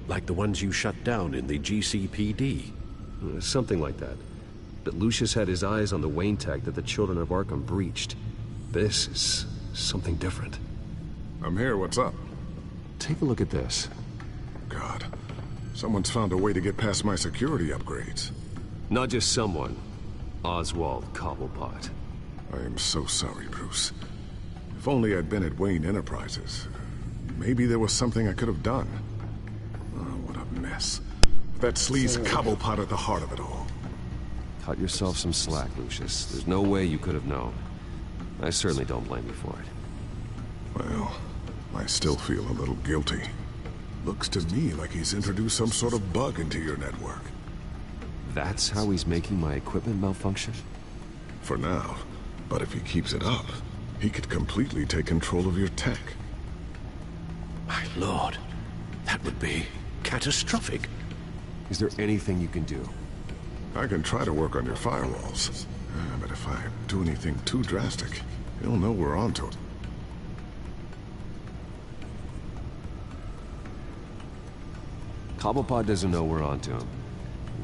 Like the ones you shut down in the GCPD?
Something like that. But Lucius had his eyes on the Wayne tag that the Children of Arkham breached. This is something different.
I'm here, what's up?
Take a look at this.
God, someone's found a way to get past my security upgrades.
Not just someone. Oswald Cobblepot.
I am so sorry, Bruce. If only I'd been at Wayne Enterprises. Maybe there was something I could have done. Oh, what a mess. That sleaze Cobblepot at the heart of it all.
Cut yourself some slack, Lucius. There's no way you could have known. I certainly don't blame you for it.
Well, I still feel a little guilty. Looks to me like he's introduced some sort of bug into your network.
That's how he's making my equipment malfunction?
For now. But if he keeps it up, he could completely take control of your tech.
My lord, that would be catastrophic.
Is there anything you can do?
I can try to work on your firewalls. But if I do anything too drastic, he'll know we're onto it.
Cobblepot doesn't know we're onto him.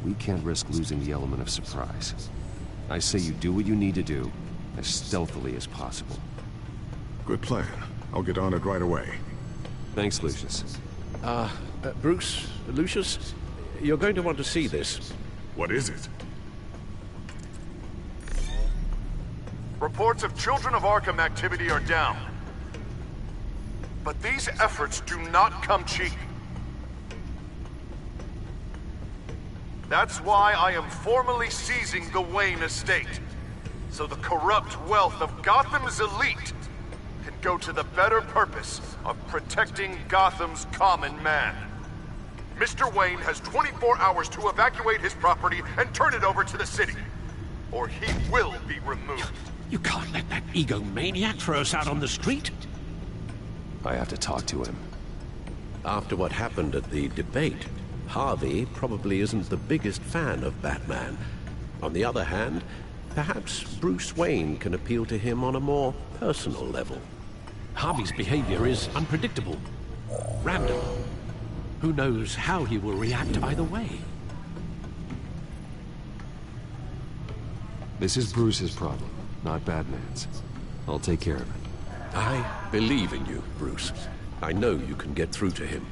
We can't risk losing the element of surprise. I say you do what you need to do, as stealthily as possible.
Good plan. I'll get on it right away.
Thanks, Lucius.
Bruce, Lucius, you're going to want to see this.
What is it?
Reports of Children of Arkham activity are down. But these efforts do not come cheap. That's why I am formally seizing the Wayne estate, so the corrupt wealth of Gotham's elite can go to the better purpose of protecting Gotham's common man. Mr. Wayne has 24 hours to evacuate his property and turn it over to the city, or he will be removed.
You can't let that egomaniac throw us out on the street.
I have to talk to him.
After what happened at the debate, Harvey probably isn't the biggest fan of Batman. On the other hand, perhaps Bruce Wayne can appeal to him on a more personal level.
Harvey's behavior is unpredictable, random. Who knows how he will react either way?
This is Bruce's problem, not Batman's. I'll take care of it.
I believe in you, Bruce. I know you can get through to him.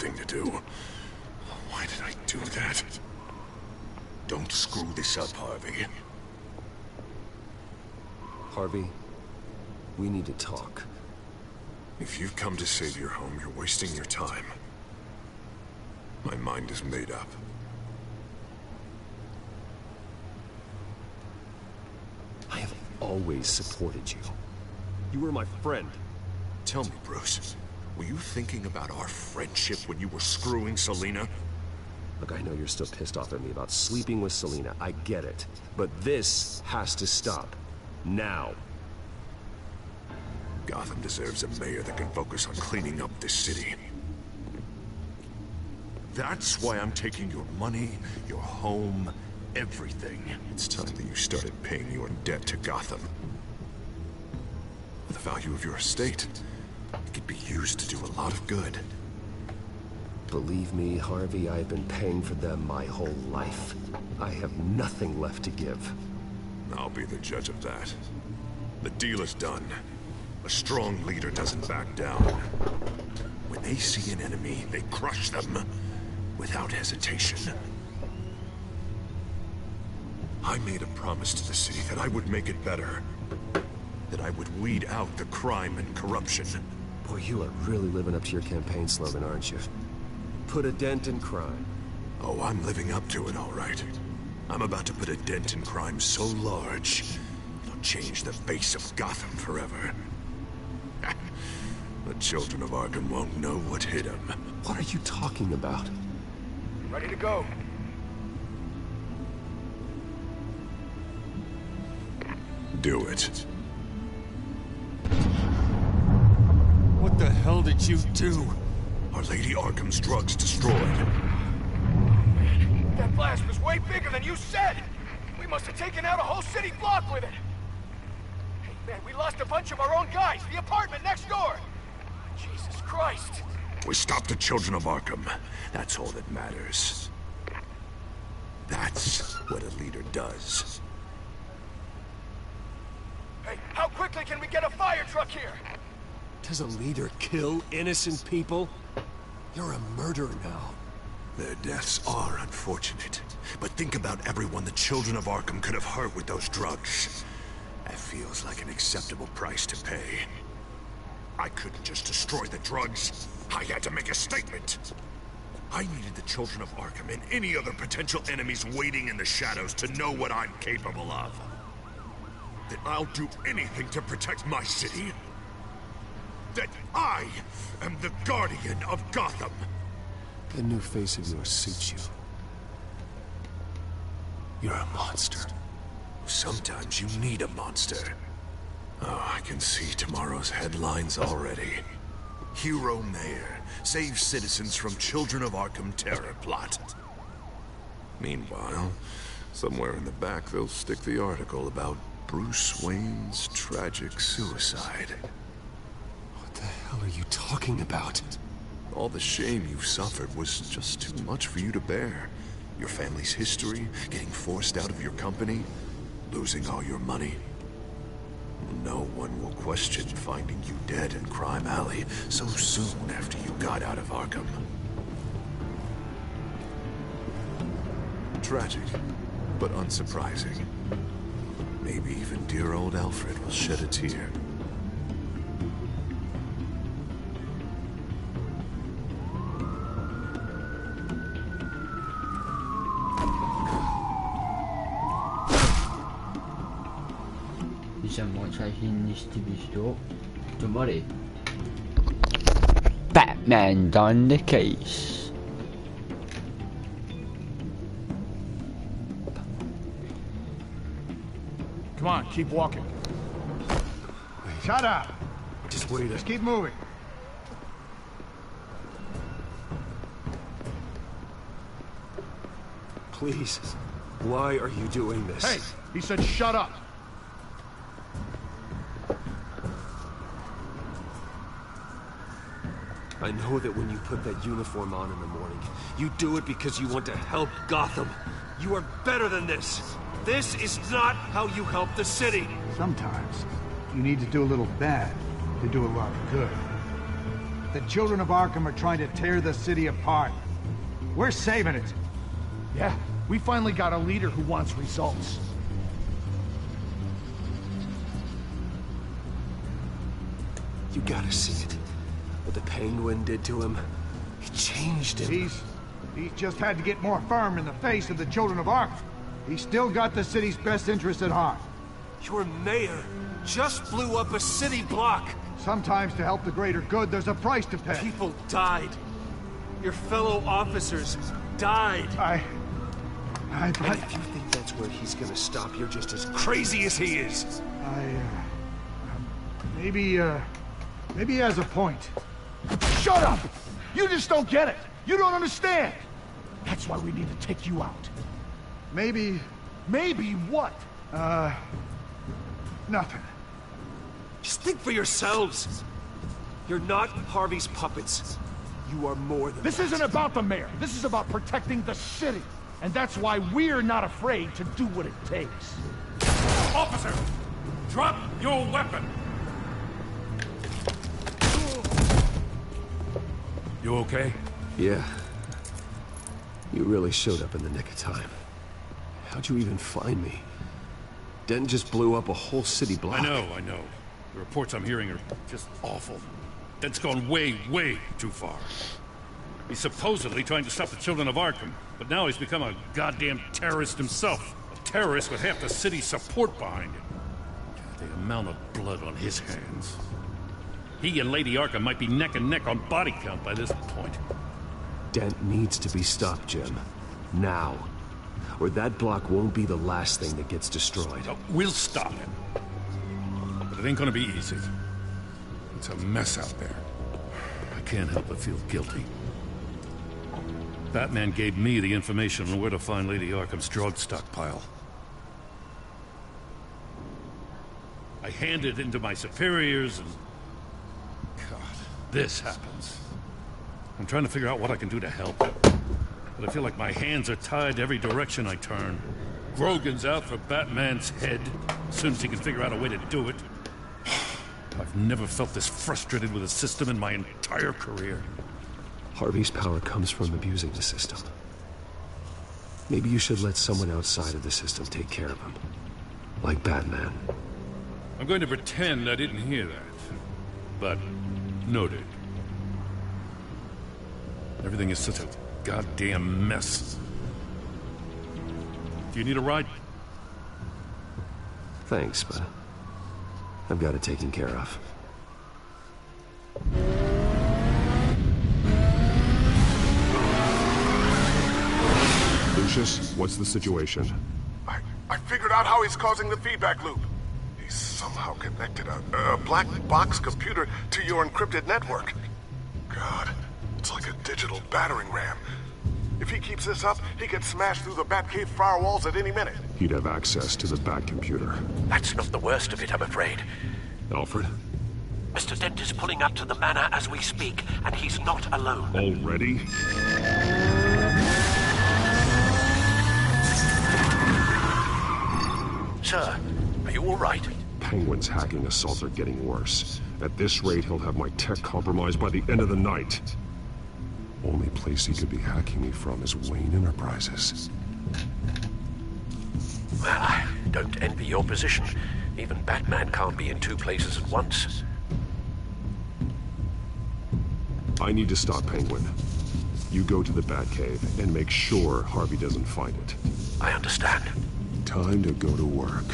thing to do. Why did I do that? Don't screw this up, Harvey.
Harvey, we need to talk.
If you've come to save your home, you're wasting your time. My mind is made up.
I have always supported you. You were my friend.
Tell me, Bruce, were you thinking about our friendship when you were screwing Selina?
Look, I know you're still pissed off at me about sleeping with Selina. I get it. But this has to stop. Now.
Gotham deserves a mayor that can focus on cleaning up this city. That's why I'm taking your money, your home, everything. It's time that you started paying your debt to Gotham. The value of your estate, it could be used to do a lot of good.
Believe me, Harvey, I've been paying for them my whole life. I have nothing left to give.
I'll be the judge of that. The deal is done. A strong leader doesn't back down. When they see an enemy, they crush them without hesitation. I made a promise to the city that I would make it better. That I would weed out the crime and corruption.
Boy, you are really living up to your campaign slogan, aren't you? Put a dent in crime.
Oh, I'm living up to it, all right. I'm about to put a dent in crime so large, it'll change the face of Gotham forever. The children of Arkham won't know what hit them.
What are you talking about?
Ready to go.
Do it.
What the hell did you do?
Our Lady Arkham's drugs destroyed.
That blast was way bigger than you said! We must have taken out a whole city block with it! Hey man, we lost a bunch of our own guys! The apartment next door! Jesus Christ!
We stopped the children of Arkham. That's all that matters. That's what a leader does.
Hey, how quickly can we get a fire truck here?
Does a leader kill innocent people? You're a murderer now.
Their deaths are unfortunate. But think about everyone the children of Arkham could have hurt with those drugs. That feels like an acceptable price to pay. I couldn't just destroy the drugs. I had to make a statement. I needed the children of Arkham and any other potential enemies waiting in the shadows to know what I'm capable of. That I'll do anything to protect my city. That I am the guardian of Gotham.
The new face of yours suits you. You're a monster.
Sometimes you need a monster. Oh, I can see tomorrow's headlines already. Hero Mayor saves citizens from Children of Arkham terror plot. Meanwhile, somewhere in the back they'll stick the article about Bruce Wayne's tragic suicide.
What the hell are you talking about?
All the shame you suffered was just too much for you to bear. Your family's history, getting forced out of your company, losing all your money. No one will question finding you dead in Crime Alley so soon after you got out of Arkham. Tragic, but unsurprising. Maybe even dear old Alfred will shed a tear.
Someone needs to be stopped. Don't worry. Batman done the case.
Come on, keep walking. Shut up!
Just wait.
Just keep moving.
Please. Why are you doing this?
Hey, he said shut up.
I know that when you put that uniform on in the morning, you do it because you want to help Gotham. You are better than this. This is not how you help the city.
Sometimes you need to do a little bad to do a lot of good. The children of Arkham are trying to tear the city apart. We're saving it.
Yeah, we finally got a leader who wants results.
You gotta see it. What the Penguin did to him. It changed him.
He's just had to get more firm in the face of the children of Arkham. He's still got the city's best interest at heart.
Your mayor just blew up a city block.
Sometimes to help the greater good, there's a price to pay.
People died. Your fellow officers died.
And if you think that's where he's gonna stop, you're just as crazy as he is.
Maybe he has a point.
Shut up! You just don't get it. You don't understand. That's why we need to take you out.
Maybe
what?
Nothing.
Just think for yourselves. You're not Harvey's puppets. You are more than
This isn't about the mayor. This is about protecting the city. And that's why we're not afraid to do what it takes.
Officer! Drop your weapon! You okay?
Yeah. You really showed up in the nick of time. How'd you even find me? Dent just blew up a whole city block.
I know. The reports I'm hearing are just awful. Dent's gone way, way too far. He's supposedly trying to stop the children of Arkham, but now he's become a goddamn terrorist himself. A terrorist with half the city's support behind him. The amount of blood on his hands. He and Lady Arkham might be neck and neck on body count by this point.
Dent needs to be stopped, Jim. Now. Or that block won't be the last thing that gets destroyed.
We'll stop him. But it ain't gonna be easy. It's a mess out there. I can't help but feel guilty. Batman gave me the information on where to find Lady Arkham's drug stockpile. I handed it into my superiors and... God, this happens. I'm trying to figure out what I can do to help. But I feel like my hands are tied every direction I turn. Grogan's out for Batman's head, as soon as he can figure out a way to do it. I've never felt this frustrated with a system in my entire career.
Harvey's power comes from abusing the system. Maybe you should let someone outside of the system take care of him. Like Batman.
I'm going to pretend I didn't hear that. But, noted. Everything is such a goddamn mess. Do you need a ride?
Thanks, but I've got it taken care of.
Lucius, what's the situation?
I figured out how he's causing the feedback loop. He's somehow connected a black box computer to your encrypted network. God, it's like a digital battering ram. If he keeps this up, he could smash through the Batcave firewalls at any minute.
He'd have access to the Bat computer.
That's not the worst of it, I'm afraid.
Alfred?
Mr. Dent is pulling up to the manor as we speak, and he's not alone.
Already?
Sir, are you all right?
Penguin's hacking assaults are getting worse. At this rate, he'll have my tech compromised by the end of the night. Only place he could be hacking me from is Wayne Enterprises.
Well, I don't envy your position. Even Batman can't be in two places at once.
I need to stop Penguin. You go to the Batcave and make sure Harvey doesn't find it.
I understand.
Time to go to work.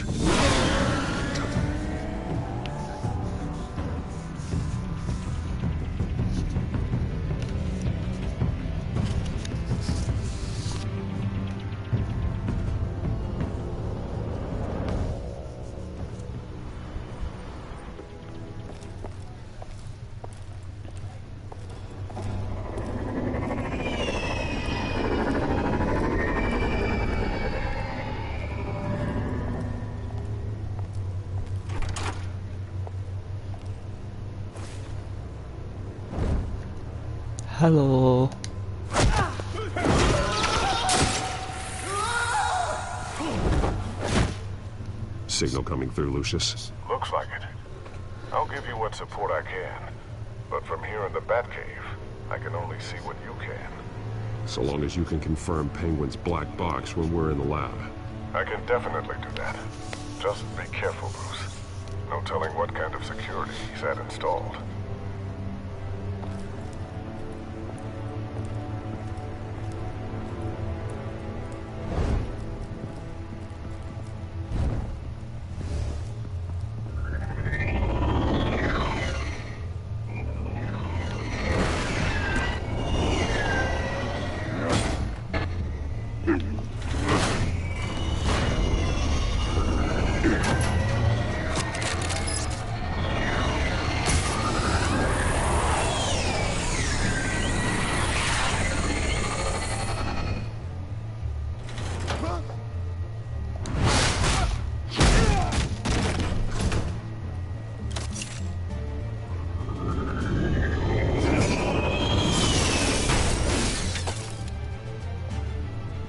Hello.
Signal coming through, Lucius.
Looks like it. I'll give you what support I can.
But from here in the Batcave, I can only see what you can.
So long as you can confirm Penguin's black box when we're in the lab.
I can definitely do that. Just be careful, Bruce. No telling what kind of security he's had installed.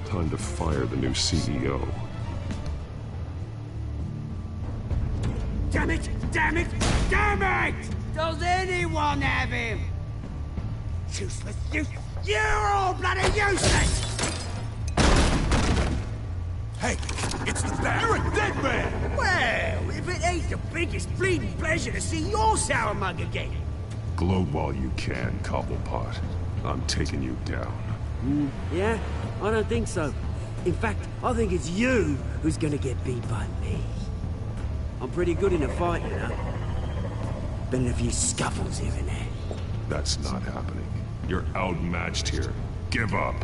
Time to fire the new CEO.
Damn it! Damn it! Damn it! Does anyone have him? Useless! You're all bloody useless!
Hey, it's the Bat. You're a dead man!
Well, if it ain't the biggest bleeding pleasure to see your sour mug again.
Gloat while you can, Cobblepot. I'm taking you down.
Yeah? I don't think so. In fact, I think it's you who's gonna get beat by me. I'm pretty good in a fight, you know. Been in a few scuffles here and there.
That's not happening. You're outmatched here. Give up.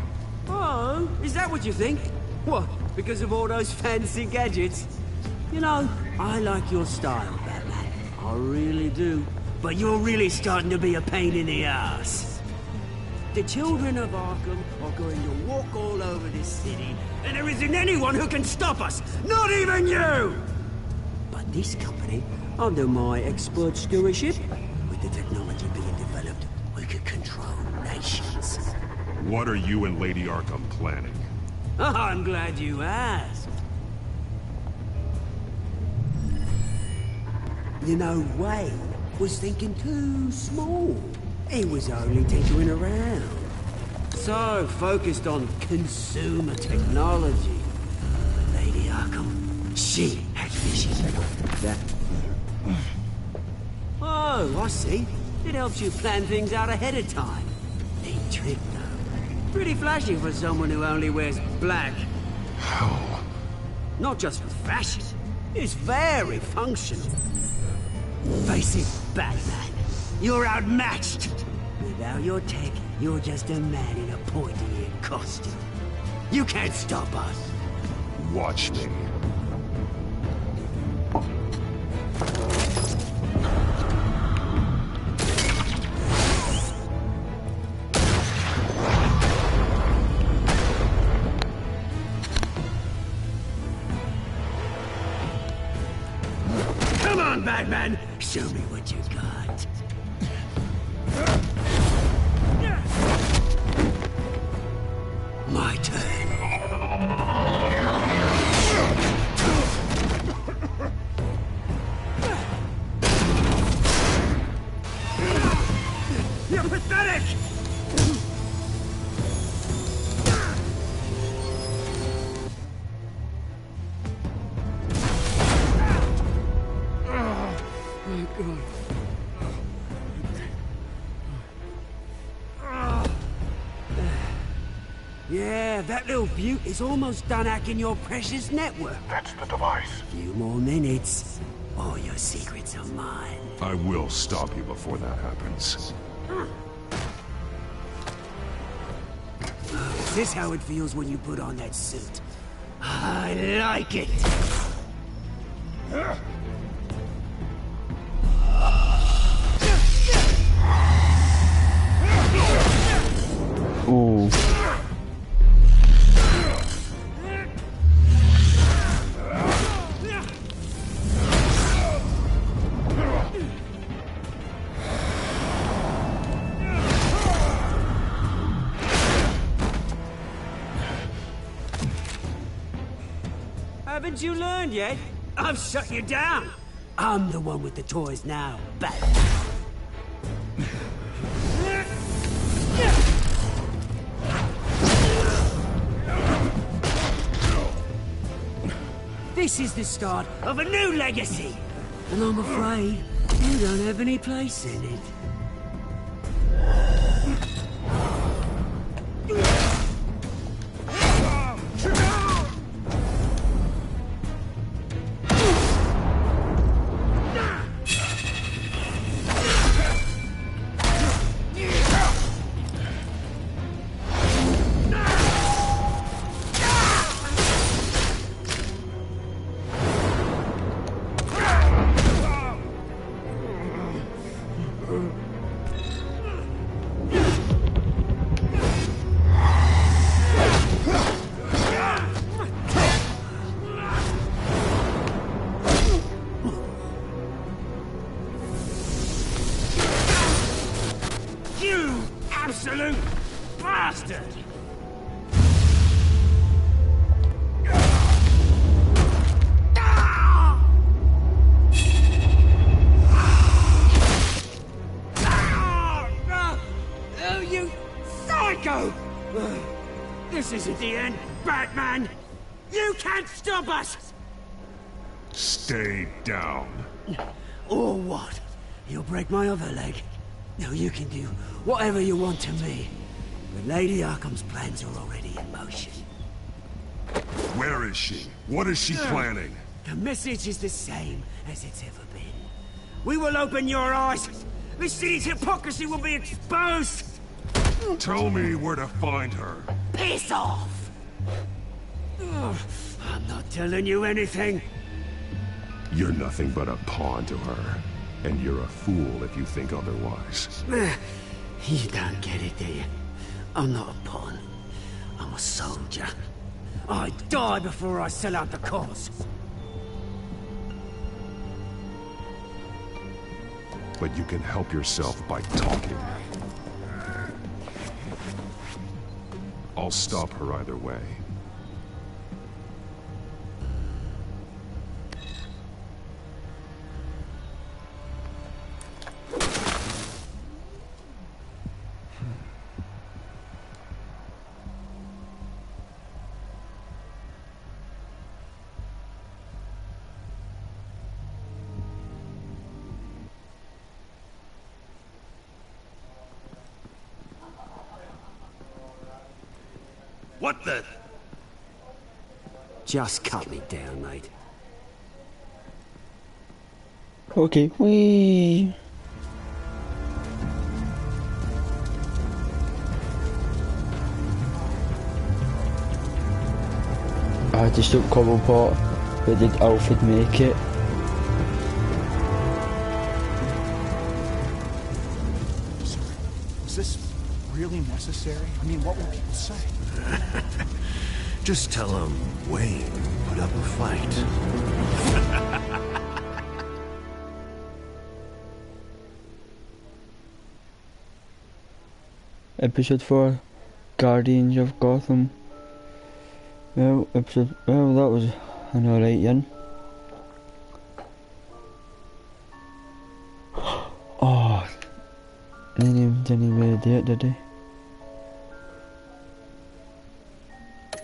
Oh, is that what you think? What, because of all those fancy gadgets? You know, I like your style, Batman. I really do. But you're really starting to be a pain in the ass. The children of Arkham are going to walk all over this city, and there isn't anyone who can stop us! Not even you! But this company, under my expert stewardship, with the technology being developed, we could control nations.
What are you and Lady Arkham planning?
I'm glad you asked. You know, Wayne was thinking too small. He was only tinkering around. So focused on consumer technology. Lady Arkham, she had vision. That... Oh, I see. It helps you plan things out ahead of time. Neat trick, though. Pretty flashy for someone who only wears black.
Hell.
Not just for fashion. It's very functional. Face it, Batman. You're outmatched. Without your tech, you're just a man in a pointy-eared costume. You can't stop us.
Watch me.
Come on, Batman! Show me what you got. My turn. You're pathetic! Oh, God. Yeah, that little beaut is almost done hacking your precious network.
That's the device.
Few more minutes. All your secrets are mine.
I will stop you before that happens.
Is this how it feels when you put on that suit? I like it!
Oh.
Haven't you learned yet? I've shut you down. I'm the one with the toys now, Batman. This is the start of a new legacy. And I'm afraid you don't have any place in it.
Absolute bastard!
Oh, you psycho! This isn't the end, Batman! You can't stop us!
Stay down.
Or what? You'll break my other leg. No, you can do whatever you want to me. But Lady Arkham's plans are already in motion.
Where is she? What is she planning?
The message is the same as it's ever been. We will open your eyes. The city's hypocrisy will be exposed.
Tell me where to find her.
Piss off! Ugh, I'm not telling you anything.
You're nothing but a pawn to her. And you're a fool if you think otherwise.
You don't get it, do you? I'm not a pawn. I'm a soldier. I die before I sell out the cause.
But you can help yourself by talking. I'll stop her either way.
What the?
Just cut me down, mate.
Okay, whee! I just took Cobblepot, but did Alfred make it?
Was this really necessary? I mean, what will people say?
Just tell them Wayne put up a fight.
Episode 4, Guardians of Gotham. Well, that was an alright one. Oh, they didn't really do it, did they?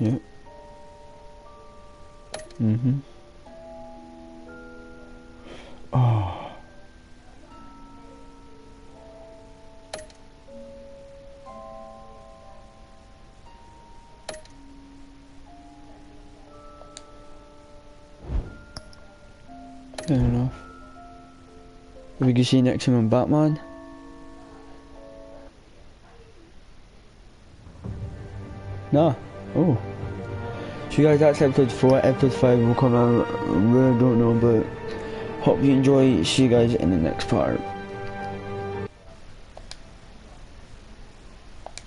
Yep. Oh. Fair enough. We can see next time on Batman. No. Oh. So guys, that's episode 4. Episode 5 will come out. I really don't know, but hope you enjoy. See you guys in the next part.